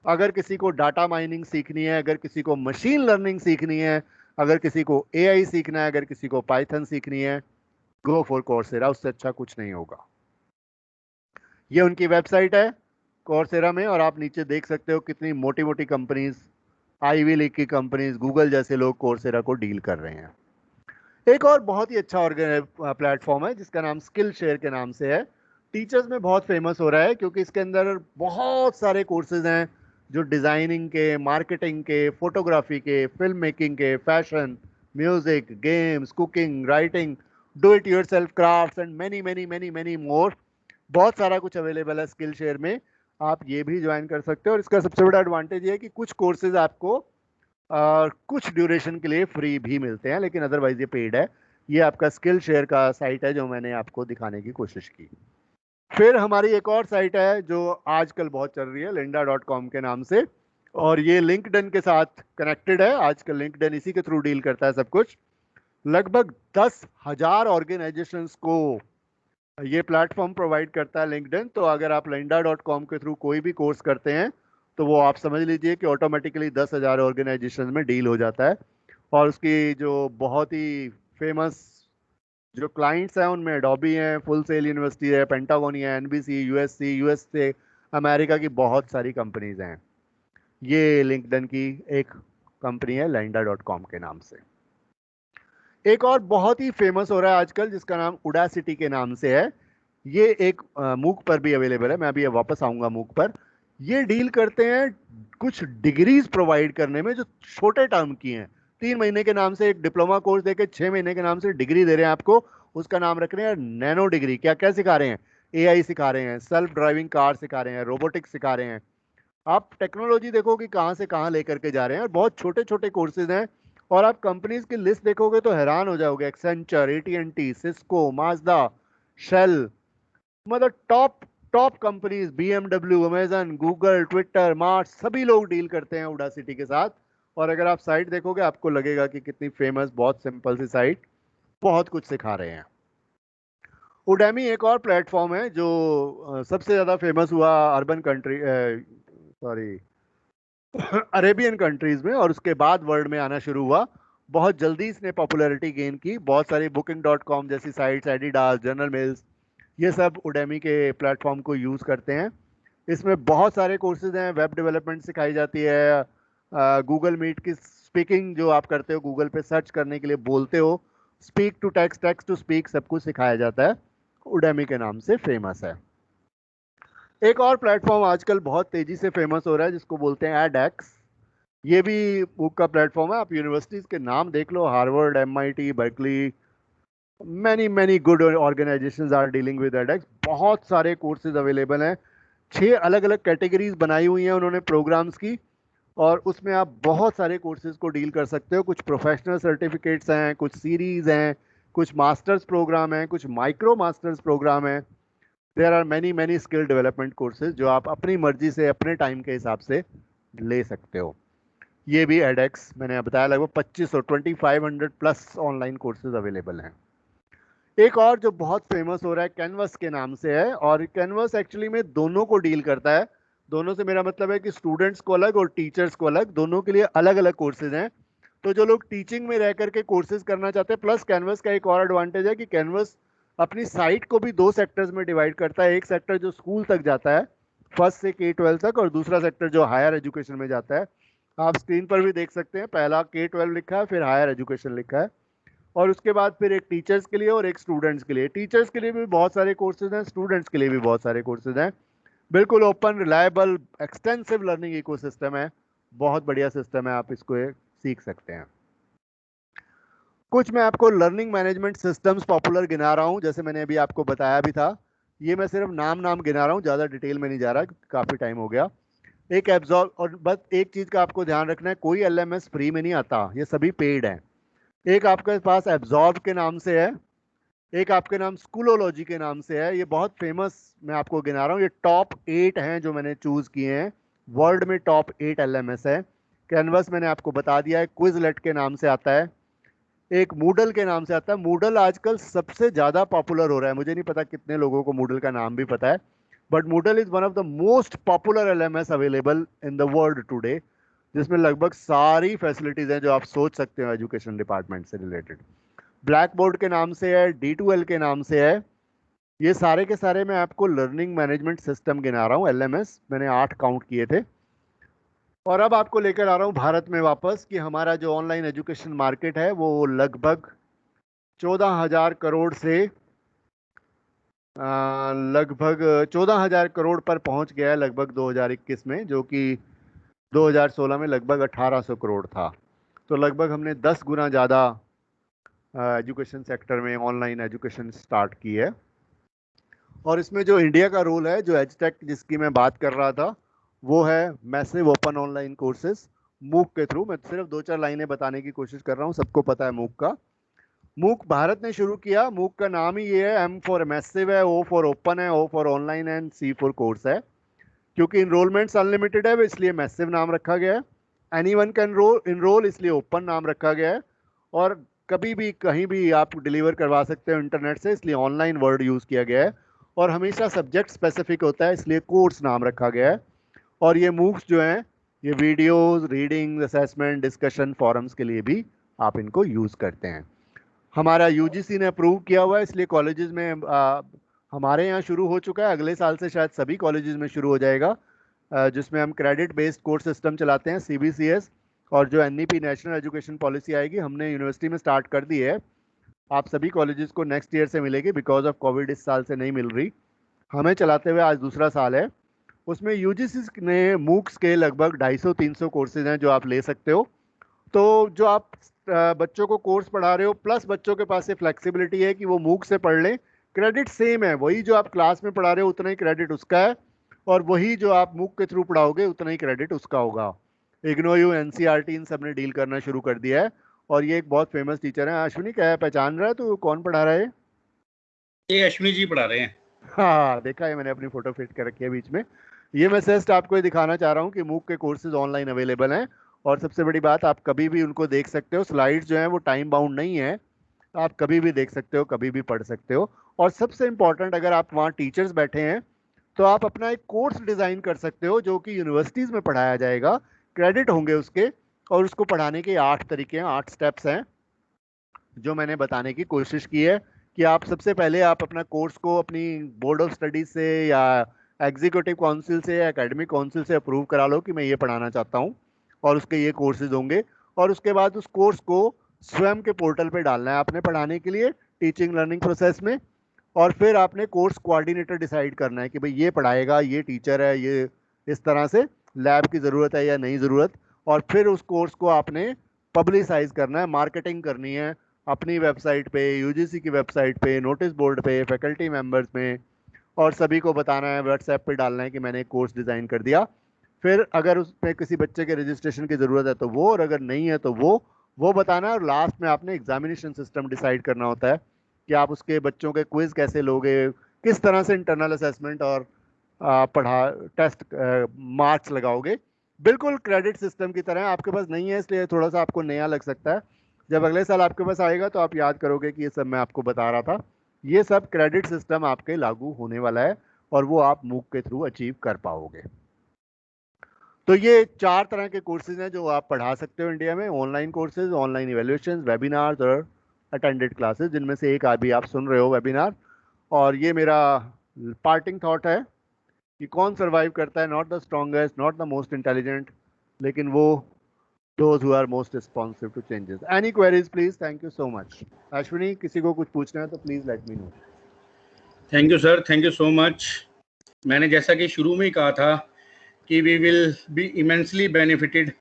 अगर किसी को डाटा माइनिंग सीखनी है, अगर किसी को मशीन लर्निंग सीखनी है, अगर किसी को AI सीखना है, अगर किसी को पाइथन सीखनी है, गो फॉर कोर्सेरा, उससे अच्छा कुछ नहीं होगा। ये उनकी वेबसाइट है कोर्सेरा में, और आप नीचे देख सकते हो कितनी मोटी मोटी कंपनीज, आईवी लीग की कंपनीज, गूगल जैसे लोग कोर्सेरा को डील कर रहे हैं। एक और बहुत ही अच्छा प्लेटफॉर्म है जिसका नाम स्किल शेयर के नाम से है। टीचर्स में बहुत फेमस हो रहा है, क्योंकि इसके अंदर बहुत सारे कोर्सेज हैं जो डिज़ाइनिंग के, मार्केटिंग के, फोटोग्राफी के, फिल्म मेकिंग के, fashion, music, games, cooking, writing, do it yourself crafts and many many many many more. बहुत सारा कुछ अवेलेबल है स्किल शेयर में, आप ये भी ज्वाइन कर सकते हो। और इसका सबसे बड़ा एडवांटेज ये है कि कुछ कोर्सेज आपको कुछ ड्यूरेशन के लिए फ्री भी मिलते हैं, लेकिन अदरवाइज ये पेड है। ये आपका स्किल शेयर का साइट है जो मैंने आपको दिखाने की कोशिश की। फिर हमारी एक और साइट है जो आजकल बहुत चल रही है, lynda.com के नाम से, और ये लिंक्डइन के साथ कनेक्टेड है। आजकल लिंक्डइन इसी के थ्रू डील करता है सब कुछ। लगभग 10,000 ऑर्गेनाइजेशंस को ये प्लेटफॉर्म प्रोवाइड करता है लिंक्डइन। तो अगर आप lynda.com के थ्रू कोई भी कोर्स करते हैं, तो वो आप समझ लीजिए कि ऑटोमेटिकली 10,000 ऑर्गेनाइजेशन में डील हो जाता है। और उसकी जो बहुत ही फेमस जो क्लाइंट्स हैं उनमें एडोबी हैं, फुल सेल यूनिवर्सिटी है, पेंटागोन है, एनबीसी, यूएससी, यूएस से अमेरिका की बहुत सारी कंपनीज हैं। ये लिंक्डइन की एक कंपनी है lynda.com के नाम से। एक और बहुत ही फेमस हो रहा है आजकल जिसका नाम उडासिटी के नाम से है। ये एक मूक पर भी अवेलेबल है, मैं अभी वापस आऊंगा मूक पर। ये डील करते हैं कुछ डिग्रीज प्रोवाइड करने में जो छोटे टर्म की हैं। 3 महीने के नाम से एक डिप्लोमा कोर्स देके 6 महीने के नाम से डिग्री दे रहे हैं आपको। उसका नाम रख रहे हैं नैनो डिग्री। क्या क्या सिखा रहे हैं? एआई सिखा रहे हैं, सेल्फ ड्राइविंग कार सिखा रहे हैं, रोबोटिक्स सिखा रहे हैं। आप टेक्नोलॉजी देखो कि कहाँ से कहाँ लेकर के जा रहे हैं, और बहुत छोटे छोटे कोर्सेज हैं। और आप कंपनीज की लिस्ट देखोगे तो हैरान हो जाओगे। एक्सेंचर, एटी&टी, सिस्को, माजदा, शेल, मतलब top top companies, BMW, Amazon, Google, Twitter, मार्च, सभी लोग डील करते हैं उडासिटी के साथ। और अगर आप साइट देखोगे आपको लगेगा कि कितनी फेमस, बहुत सिंपल सी साइट, बहुत कुछ सिखा रहे हैं। उडेमी एक और प्लेटफॉर्म है जो सबसे ज़्यादा फेमस हुआ urban country, sorry Arabian countries में, और उसके बाद वर्ल्ड में आना शुरू हुआ। बहुत जल्दी इसने पॉपुलैरिटी गेन की। बहुत सारी Booking.com जैसी साइट्स, एडिडास, जनरल मिल्स, ये सब उडेमी के प्लेटफॉर्म को यूज़ करते हैं। इसमें बहुत सारे कोर्सेज हैं। वेब डेवलपमेंट सिखाई जाती है, गूगल मीट की स्पीकिंग जो आप करते हो, गूगल पे सर्च करने के लिए बोलते हो, speak to text, text to speak, सब कुछ सिखाया जाता है। उडेमी के नाम से फेमस है। एक और प्लेटफॉर्म आजकल बहुत तेजी से फेमस हो रहा है जिसको बोलते हैं एडएक्स। ये भी बुक का प्लेटफॉर्म है। आप यूनिवर्सिटीज के नाम देख लो, Harvard, MIT, Berkeley, many many good organisations are dealing with edX. बहुत सारे कोर्सेज अवेलेबल हैं। 6 अलग अलग कैटेगरीज बनाई हुई हैं उन्होंने प्रोग्राम्स की, और उसमें आप बहुत सारे कोर्सेज को डील कर सकते हो। कुछ प्रोफेशनल सर्टिफिकेट्स हैं, कुछ सीरीज हैं, कुछ मास्टर्स प्रोग्राम हैं, कुछ माइक्रो मास्टर्स प्रोग्राम हैं। There are many many skill development courses जो आप अपनी मर्जी से अपने टाइम के हिसाब से ले सकते हो। ये भी एडएक्स, मैंने बताया, लगभग 2500 प्लस ऑनलाइन कोर्सेज अवेलेबल हैं। एक और जो बहुत फेमस हो रहा है कैनवस के नाम से है, और कैनवस एक्चुअली में दोनों को डील करता है। दोनों से मेरा मतलब है कि स्टूडेंट्स को अलग और टीचर्स को अलग, दोनों के लिए अलग अलग कोर्सेज हैं। तो जो लोग टीचिंग में रह करके कोर्सेज करना चाहते हैं, प्लस कैनवस का एक और एडवांटेज है कि कैनवस अपनी साइट को भी 2 सेक्टर्स में डिवाइड करता है। एक सेक्टर जो स्कूल तक जाता है, फर्स्ट से K-12 तक, और दूसरा सेक्टर जो हायर एजुकेशन में जाता है। आप स्क्रीन पर भी देख सकते हैं, पहला K-12 लिखा है, फिर हायर एजुकेशन लिखा है, और उसके बाद फिर एक टीचर्स के लिए और एक स्टूडेंट्स के लिए। टीचर्स के लिए भी बहुत सारे कोर्सेज हैं, स्टूडेंट्स के लिए भी बहुत सारे कोर्सेज हैं। बिल्कुल open, reliable, extensive learning ecosystem है। बहुत बढ़िया सिस्टम है, आप इसको सीख सकते हैं। कुछ मैं आपको लर्निंग मैनेजमेंट सिस्टम्स पॉपुलर गिना रहा हूँ, जैसे मैंने अभी आपको बताया भी था। ये मैं सिर्फ नाम नाम गिना रहा हूँ, ज़्यादा डिटेल में नहीं जा रहा, काफ़ी टाइम हो गया। एक एब्जॉर्ब, और बस एक चीज़ का आपको ध्यान रखना है, कोई LMS फ्री में नहीं आता, ये सभी पेड हैं। एक आपके पास एब्जॉर्ब के नाम से है, एक आपके नाम स्कूलोलॉजी के नाम से है। ये बहुत फेमस, मैं आपको गिना रहा हूँ। ये टॉप 8 हैं जो मैंने चूज किए हैं। वर्ल्ड में टॉप 8 LMS है। कैनवस मैंने आपको बता दिया है, क्विजलेट के नाम से आता है, एक मूडल के नाम से आता है। मूडल आजकल सबसे ज़्यादा पॉपुलर हो रहा है। मुझे नहीं पता कितने लोगों को मूडल का नाम भी पता है, but Moodle is one of the most popular LMS available in the world today, जिसमें लगभग सारी फैसिलिटीज़ हैं जो आप सोच सकते हो एजुकेशन डिपार्टमेंट से रिलेटेड। ब्लैक बोर्ड के नाम से है, D2L के नाम से है। ये सारे के सारे मैं आपको लर्निंग मैनेजमेंट सिस्टम गिना रहा हूँ, LMS मैंने 8 काउंट किए थे। और अब आपको लेकर आ रहा हूँ भारत में वापस, कि हमारा जो ऑनलाइन एजुकेशन मार्केट है वो लगभग 14,000 करोड़ से लगभग 14,000 करोड़ पर पहुंच गया है लगभग 2021 में, जो कि 2016 में लगभग 1,800 करोड़ था। तो लगभग हमने 10 गुना ज़्यादा एजुकेशन सेक्टर में ऑनलाइन एजुकेशन स्टार्ट की है। और इसमें जो इंडिया का रोल है, जो एजटेक जिसकी मैं बात कर रहा था, वो है मैसिव ओपन ऑनलाइन कोर्सेज मूक के थ्रू। मैं सिर्फ 2-4 लाइनें बताने की कोशिश कर रहा हूँ, सबको पता है मूक का। मूक भारत ने शुरू किया। मूक का नाम ही ये है, M फॉर मैसिव है, O फॉर ओपन है, O for online and C for course है। क्योंकि इनरोलमेंट्स अनलिमिटेड है, इसलिए मैसिव नाम रखा गया है। एनीवन कैन इनरोल, इसलिए ओपन नाम रखा गया है। और कभी भी कहीं भी आप डिलीवर करवा सकते हो इंटरनेट से, इसलिए ऑनलाइन वर्ड यूज़ किया गया है। और हमेशा सब्जेक्ट स्पेसिफिक होता है, इसलिए कोर्स नाम रखा गया है। और ये मूक्स जो हैं, ये videos, reading, assessment, discussion, forums के लिए भी आप इनको यूज़ करते हैं। हमारा यूजीसी ने अप्रूव किया हुआ है, इसलिए कॉलेजेस में हमारे यहाँ शुरू हो चुका है, अगले साल से शायद सभी कॉलेजेस में शुरू हो जाएगा, जिसमें हम क्रेडिट बेस्ड कोर्स सिस्टम चलाते हैं, CBCS। और जो NEP नेशनल एजुकेशन पॉलिसी आएगी, हमने यूनिवर्सिटी में स्टार्ट कर दी है, आप सभी कॉलेजेस को नेक्स्ट ईयर से मिलेगी। बिकॉज ऑफ कोविड इस साल से नहीं मिल रही, हमें चलाते हुए आज दूसरा साल है। उसमें यूजीसी ने मूक्स के लगभग 250-300 कोर्सेज हैं जो आप ले सकते हो। तो जो आप बच्चों को कोर्स पढ़ा रहे हो, प्लस बच्चों के पास ये फ्लेक्सिबिलिटी है कि वो मूक से पढ़ लें, क्रेडिट सेम है, वही जो आप क्लास में पढ़ा रहे हो उतना ही क्रेडिट उसका है, और वही जो आप मूक के थ्रू पढ़ाओगे उतना ही क्रेडिट उसका होगा। इग्नोयू, NCERT इन सब ने डील करना शुरू कर दिया है, और ये एक बहुत फेमस टीचर है। अश्विनी, क्या पहचान रहा है तू कौन पढ़ा रहा है? ये अश्विनी जी पढ़ा रहे हैं। हाँ, देखा है मैंने, अपनी फोटो फिट कर रखी है बीच में। ये मैं जस्ट आपको ये दिखाना चाह रहा हूँ कि मूक के कोर्सेज ऑनलाइन अवेलेबल हैं, और सबसे बड़ी बात, आप कभी भी उनको देख सकते हो। स्लाइड्स जो हैं वो टाइम बाउंड नहीं है, आप कभी भी देख सकते हो, कभी भी पढ़ सकते हो। और सबसे इम्पॉर्टेंट, अगर आप वहाँ टीचर्स बैठे हैं तो आप अपना एक कोर्स डिज़ाइन कर सकते हो जो कि यूनिवर्सिटीज़ में पढ़ाया जाएगा, क्रेडिट होंगे उसके, और उसको पढ़ाने के 8 तरीके हैं, 8 स्टेप्स हैं जो मैंने बताने की कोशिश की है। कि आप सबसे पहले आप अपना कोर्स को अपनी बोर्ड ऑफ स्टडीज से या एग्जीक्यूटिव काउंसिल से या एकेडमिक काउंसिल से अप्रूव करा लो कि मैं ये पढ़ाना चाहता हूँ, और उसके ये कोर्सेज होंगे। और उसके बाद उस कोर्स को स्वयं के पोर्टल पे डालना है आपने पढ़ाने के लिए, टीचिंग लर्निंग प्रोसेस में। और फिर आपने कोर्स कोऑर्डिनेटर डिसाइड करना है कि भाई ये पढ़ाएगा, ये टीचर है, ये इस तरह से लैब की ज़रूरत है या नहीं ज़रूरत। और फिर उस कोर्स को आपने पब्लिसाइज करना है, मार्केटिंग करनी है अपनी वेबसाइट पे, यूजीसी की वेबसाइट पे, नोटिस बोर्ड पे, फैकल्टी मेंबर्स में, और सभी को बताना है, व्हाट्सएप पे डालना है कि मैंने एक कोर्स डिज़ाइन कर दिया। फिर अगर उसमें किसी बच्चे के रजिस्ट्रेशन की ज़रूरत है तो वो, और अगर नहीं है तो वो बताना है। और लास्ट में आपने एग्जामिनेशन सिस्टम डिसाइड करना होता है कि आप उसके बच्चों के क्विज कैसे लोगे, किस तरह से इंटरनल असेसमेंट और पढ़ा टेस्ट मार्क्स लगाओगे। बिल्कुल क्रेडिट सिस्टम की तरह। आपके पास नहीं है इसलिए थोड़ा सा आपको नया लग सकता है, जब अगले साल आपके पास आएगा तो आप याद करोगे कि ये सब मैं आपको बता रहा था। ये सब क्रेडिट सिस्टम आपके लागू होने वाला है, और वो आप मूक के थ्रू अचीव कर पाओगे। तो ये 4 तरह के कोर्सेज हैं जो आप पढ़ा सकते हो इंडिया में, online courses, online evaluation, webinars और अटेंडेड क्लासेस, जिनमें से एक अभी आप सुन रहे हो, वेबिनार। और ये मेरा पार्टिंग थॉट है कि कौन सर्वाइव करता है, not the strongest, not the most intelligent, लेकिन वो those who are most responsive to changes. Any queries, please? Thank you so much. Ashwini, किसी को कुछ पूछना है तो please let me know. Thank you sir, thank you so much. मैंने जैसा कि शुरू में ही कहा था कि we will be immensely benefited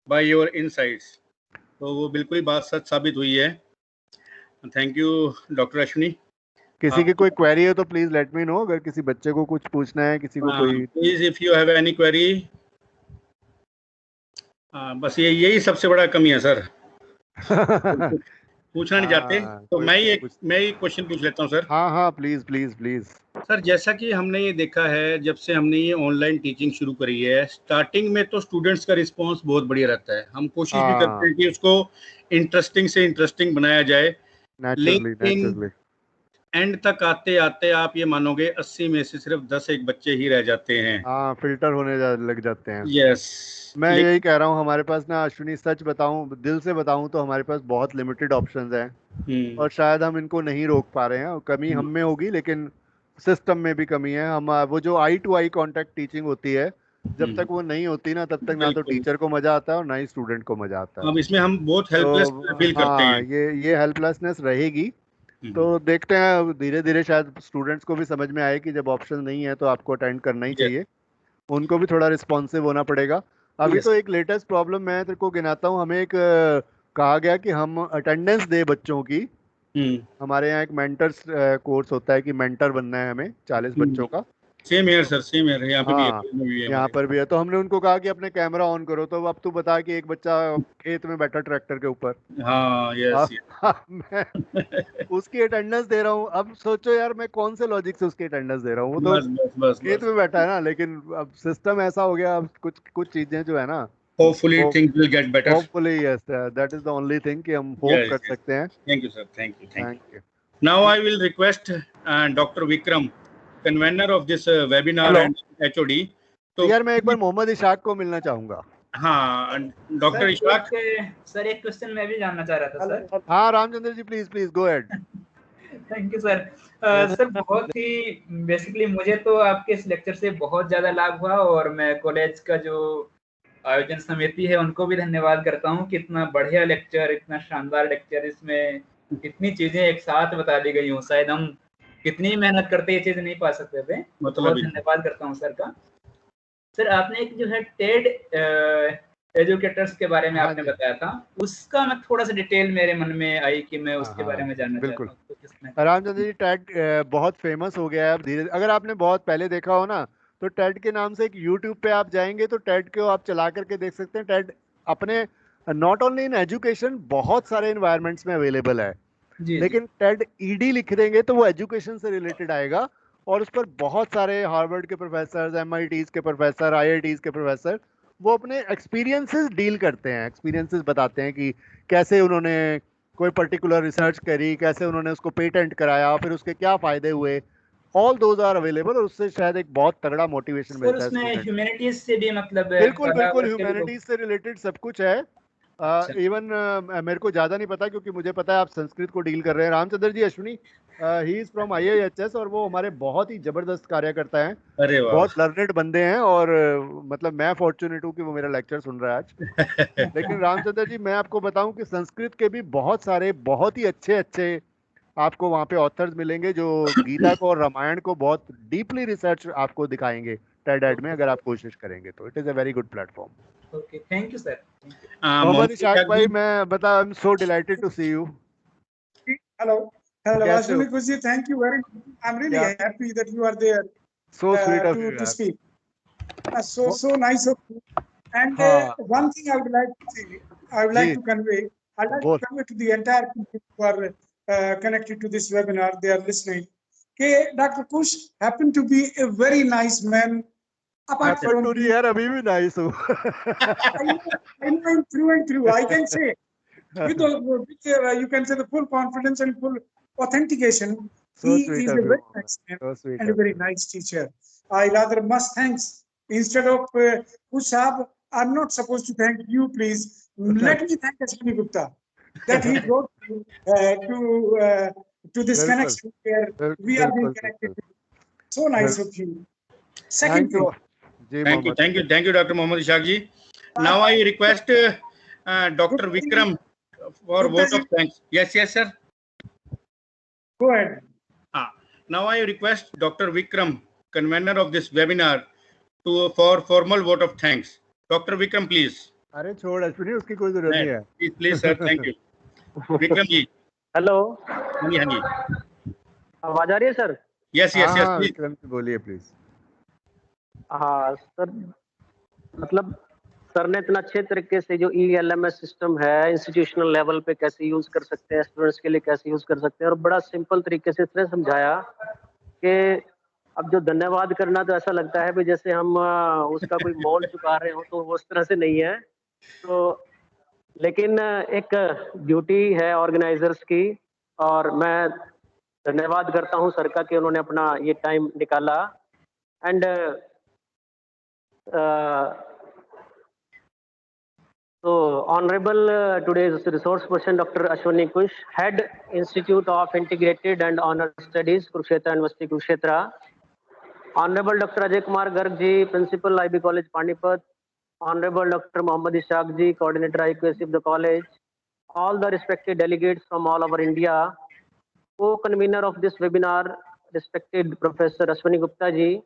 by your insights, तो वो बिल्कुल ही बात सच साबित हुई है। Thank you doctor Ashwini. किसी की कोई क्वेरी हो तो प्लीज लेट मी नो। अगर किसी बच्चे को कुछ पूछना है, किसी को कोई, please if you have any query. बस यही सबसे बड़ा कमी है सर, पूछना नहीं चाहते। तो मैं ही क्वेश्चन पूछ लेता हूँ सर। हाँ हाँ, प्लीज प्लीज प्लीज। सर, जैसा कि हमने ये देखा है, जब से हमने ये ऑनलाइन टीचिंग शुरू करी है, स्टार्टिंग में तो स्टूडेंट्स का रिस्पांस बहुत बढ़िया रहता है। हम कोशिश भी करते हैं कि उसको इंटरेस्टिंग से इंटरेस्टिंग बनाया जाए, लेकिन एंड तक आते आते आप ये मानोगे 80 में से सिर्फ 10-1 बच्चे ही रह जाते हैं। हाँ, फिल्टर होने लग जाते हैं। यस, मैं यही कह रहा हूँ, हमारे पास ना अश्विनी, सच बताऊं, दिल से बताऊं तो हमारे पास बहुत लिमिटेड ऑप्शंस हैं, और शायद हम इनको नहीं रोक पा रहे हैं। कमी हम में होगी, लेकिन सिस्टम में भी कमी है। हम वो जो आई टू आई कांटेक्ट टीचिंग होती है, जब तक वो नहीं होती ना, तब तक ना तो टीचर को मजा आता है और ना ही स्टूडेंट को मजा आता है। अब इसमें हम बहुत हेल्पलेस फील करते हैं। ये हेल्पलेसनेस रहेगी। तो देखते हैं, धीरे धीरे शायद स्टूडेंट्स को भी समझ में आए कि जब ऑप्शन नहीं है तो आपको अटेंड करना ही चाहिए। उनको भी थोड़ा रिस्पॉन्सिव होना पड़ेगा। अभी तो एक लेटेस्ट प्रॉब्लम मैं तेरे को गिनाता हूँ। हमें एक कहा गया कि हम अटेंडेंस दे बच्चों की। हमारे यहाँ एक मेंटर्स कोर्स होता है कि मेंटर बनना है हमें 40 बच्चों का। Same here sir, same here, यहाँ पे भी है, यहाँ पर भी है। तो हमने उनको कहा कि अपने कैमरा ऑन करो। तो अब तू बता कि एक बच्चा खेत में बैठा ट्रैक्टर के ऊपर, हाँ यस, मैं उसकी अटेंडेंस दे रहा हूँ। अब सोचो यार, मैं कौन से लॉजिक से उसकी अटेंडेंस दे रहा हूँ? वो तो खेत में बैठा है ना। लेकिन अब सिस्टम ऐसा हो गया, अब कुछ चीजें जो है ना, hopefully things will get better. Hopefully, yes, that is the only thing कि हम hope कर सकते हैं। Thank you sir, thank you. Now I will request Dr. Vikram, convener of this webinar and HOD. तो यार मैं एक बार मोहम्मद इशाक को मिलना चाहूंगा। हाँ डॉक्टर इशफाक। सर एक क्वेश्चन मैं भी जानना चाह रहा था सर। हाँ Ramchandra ji please go ahead. Thank you sir. Sir बहुत ही बेसिकली मुझे तो आपके इस लेक्चर से बहुत ज्यादा लाभ हुआ, और मैं कॉलेज का जो आयोजन समिति है उनको भी धन्यवाद करता हूँ कि इतना बढ़िया लेक्चर, इतना शानदार लेक्चर, इसमें इतनी चीजें एक साथ बता दी गई हूँ, शायद हम कितनी मेहनत करते ये चीज नहीं पा सकते थे। बहुत धन्यवाद करता हूँ सर का। सर आपने एक जो है टेड एजुकेटर्स के बारे में आपने बताया था, उसका मैं थोड़ा सा डिटेल मेरे मन में आई कि मैं उसके बारे में जानना चाहता हूँ। बिल्कुल रामचंद्र जी, टेड बहुत फेमस हो गया है अब धीरे। अगर आपने बहुत पहले देखा हो ना, तो टेड के नाम से एक यूट्यूब पे आप जाएंगे तो टेड को आप चला करके देख सकते हैं। टेड अपने नॉट ओनली इन एजुकेशन बहुत सारे इन्वायरमेंट्स में अवेलेबल है, लेकिन टेड ईडी लिख देंगे तो वो एजुकेशन से रिलेटेड आएगा, और उस पर बहुत सारे हार्वर्ड के प्रोफेसर, MITs के प्रोफेसर, IITs के प्रोफेसर वो अपने एक्सपीरियंसेस डील करते हैं, एक्सपीरियंसेस बताते हैं कि कैसे उन्होंने कोई पर्टिकुलर रिसर्च करी, कैसे उन्होंने उसको पेटेंट कराया, फिर उसके क्या फायदे हुए। ऑल दोज आर अवेलेबल, और उससे शायद एक बहुत तगड़ा मोटिवेशन मिलता है। उसमें ह्यूमैनिटीज से भी मतलब बिल्कुल ह्यूमैनिटीज से रिलेटेड सब कुछ है। इवन मेरे को ज्यादा नहीं पता, क्योंकि मुझे पता है आप संस्कृत को डील कर रहे हैं। Ramchandra ji Ashwini, he is from IIHS, और वो हमारे बहुत ही जबरदस्त कार्यकर्ता हैं। अरे वाह, बहुत लर्नेड बंदे हैं, और मतलब मैं फॉर्चुनेट हूँ कि वो मेरा लेक्चर सुन रहा है आज। लेकिन रामचंद्र जी, मैं आपको बताऊं कि संस्कृत के भी बहुत सारे बहुत ही अच्छे अच्छे आपको वहाँ पे ऑथर्स मिलेंगे, जो गीता को और रामायण को बहुत डीपली रिसर्च आपको दिखाएंगे टेड में, अगर आप कोशिश करेंगे तो। It is a very good platform. Okay, thank you sir. Mohammad Ishaq भाई, मैं बता, I am so delighted to see you. Hello Ashwini Kushi, thank you very much. I'm really happy that you are there. So sweet of you to speak. So nice of you. And one thing I would like to say, I would like to convey to the entire people who are connected to this webinar, they are listening. Dr. Kush happened to be a very nice man. Apart from अभी भी nice हो। I know him through and through. I can say with you can say the full confidence and full authentication. He is a very nice man and a very nice teacher. I rather must thanks. Instead of Kushab, I'm not supposed to thank you, please. Let me thank Ashwini Gupta that he brought to this connection where we are being connected. So nice of you. Second thing. Thank you, Dr. Mohammad Ishaq ji. Now I request Dr. Vikram for vote of thanks. Yes, sir. Go ahead. Now I request Dr. Vikram, convener of this webinar, for formal vote of thanks. Dr. Vikram, please. अरे छोड़ अश्विनी, उसकी कोई जरूरत नहीं है। Please sir, thank you. Vikram ji. Hello. हाँ जी। आवाज आ रही है सर? Yes, विक्रम जी बोलिए प्लीज। हाँ सर, मतलब सर ने इतना अच्छे तरीके से जो ELMS सिस्टम है इंस्टीट्यूशनल लेवल पे कैसे यूज कर सकते हैं, स्टूडेंट्स के लिए कैसे यूज कर सकते हैं, और बड़ा सिंपल तरीके से इसने समझाया कि अब जो धन्यवाद करना, तो ऐसा लगता है भी जैसे हम उसका कोई मॉल चुका रहे हो, तो वो उस तरह से नहीं है। तो लेकिन एक ड्यूटी है ऑर्गेनाइजर्स की, और मैं धन्यवाद करता हूँ सर का कि उन्होंने अपना ये टाइम निकाला। And so honorable today's resource person Dr. Ashwini Kush, head Institute of Integrated and Honor Studies, Kurukshetra University, Kurukshetra. Honorable Dr. Ajay Kumar Garg ji, Principal, IB College, Panipat. Honorable Dr. Mohammad Ishaq ji, Coordinator, IQAC of the college. All the respected delegates from all over India. Co-convener of this webinar, respected Professor Ashwini Gupta ji,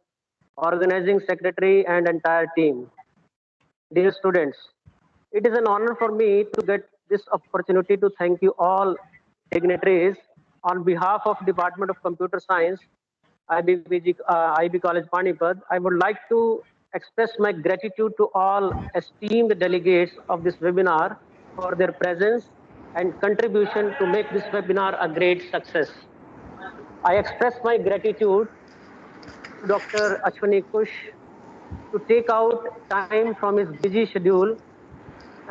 organizing secretary and entire team. Dear students, it is an honor for me to get this opportunity to thank you all dignitaries on behalf of Department of Computer Science, IB College Panipat. I would like to express my gratitude to all esteemed delegates of this webinar for their presence and contribution to make this webinar a great success. I express my gratitude to Dr. Ashwini Kush to take out time from his busy schedule,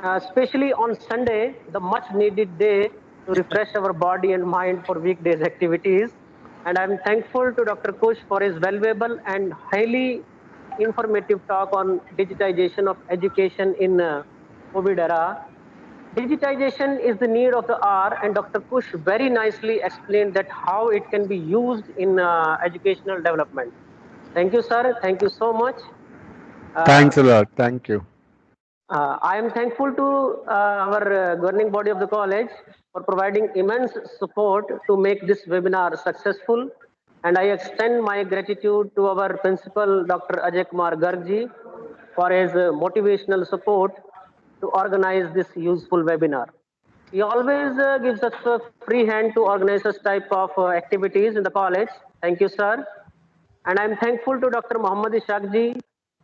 especially on Sunday, the much needed day to refresh our body and mind for weekdays activities. And I'm thankful to Dr. Kush for his valuable and highly informative talk on digitization of education in COVID era. Digitization is the need of the hour, and Dr. Kush very nicely explained that how it can be used in educational development. Thank you, sir. Thank you so much. Thanks a lot. Thank you. I am thankful to our governing body of the college for providing immense support to make this webinar successful. And I extend my gratitude to our principal, Dr. Ajay Kumar Garg, for his motivational support to organize this useful webinar. He always gives us a free hand to organize this type of activities in the college. Thank you, sir. And I'm thankful to Dr. Muhammad Ishaq ji,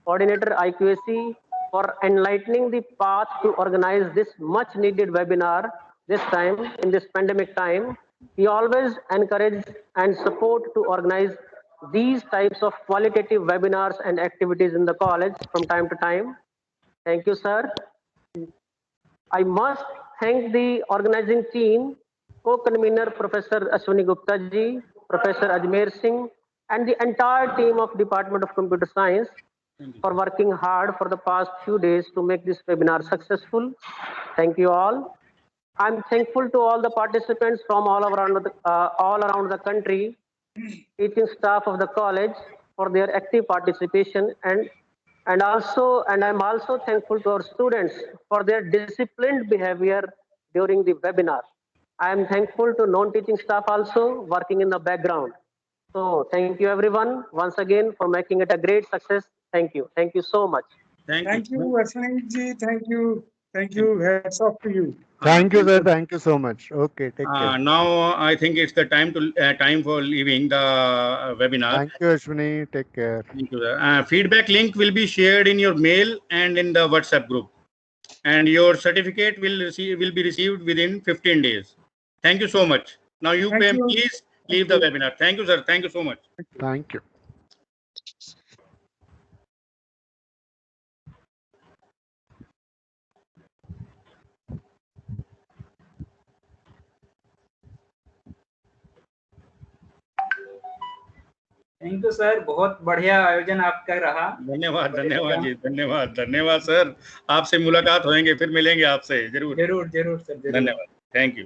coordinator IQAC, for enlightening the path to organize this much needed webinar this time in this pandemic time. He always encourages and support to organize these types of qualitative webinars and activities in the college from time to time. Thank you, sir. I must thank the organizing team, co-convener Professor Ashwani Gupta ji, Professor Ajmer Singh, and the entire team of Department of Computer Science for working hard for the past few days to make this webinar successful. Thank you all. I'm thankful to all the participants from all around the country, teaching staff of the college for their active participation, and I'm also thankful to our students for their disciplined behavior during the webinar. I am thankful to non-teaching staff also working in the background. So thank you everyone once again for making it a great success. Thank you. Thank you so much. Thank you, Ashwani ji. Thank you. Thank you. Hats off to you. Thank you, sir. Thank you so much. Okay, take care. Now I think it's the time for leaving the webinar. Thank you, Ashwani. Take care. Thank you, sir. Feedback link will be shared in your mail and in the WhatsApp group, and your certificate will be received within 15 days. Thank you so much. Now you can please leave the webinar. Thank you, sir. Thank you so much. Thank you. Thank you sir, बहुत बढ़िया आयोजन आपका रहा। धन्यवाद जी, धन्यवाद sir. आपसे मुलाकात होएंगे, फिर मिलेंगे आपसे जरूर सर। धन्यवाद। Thank you.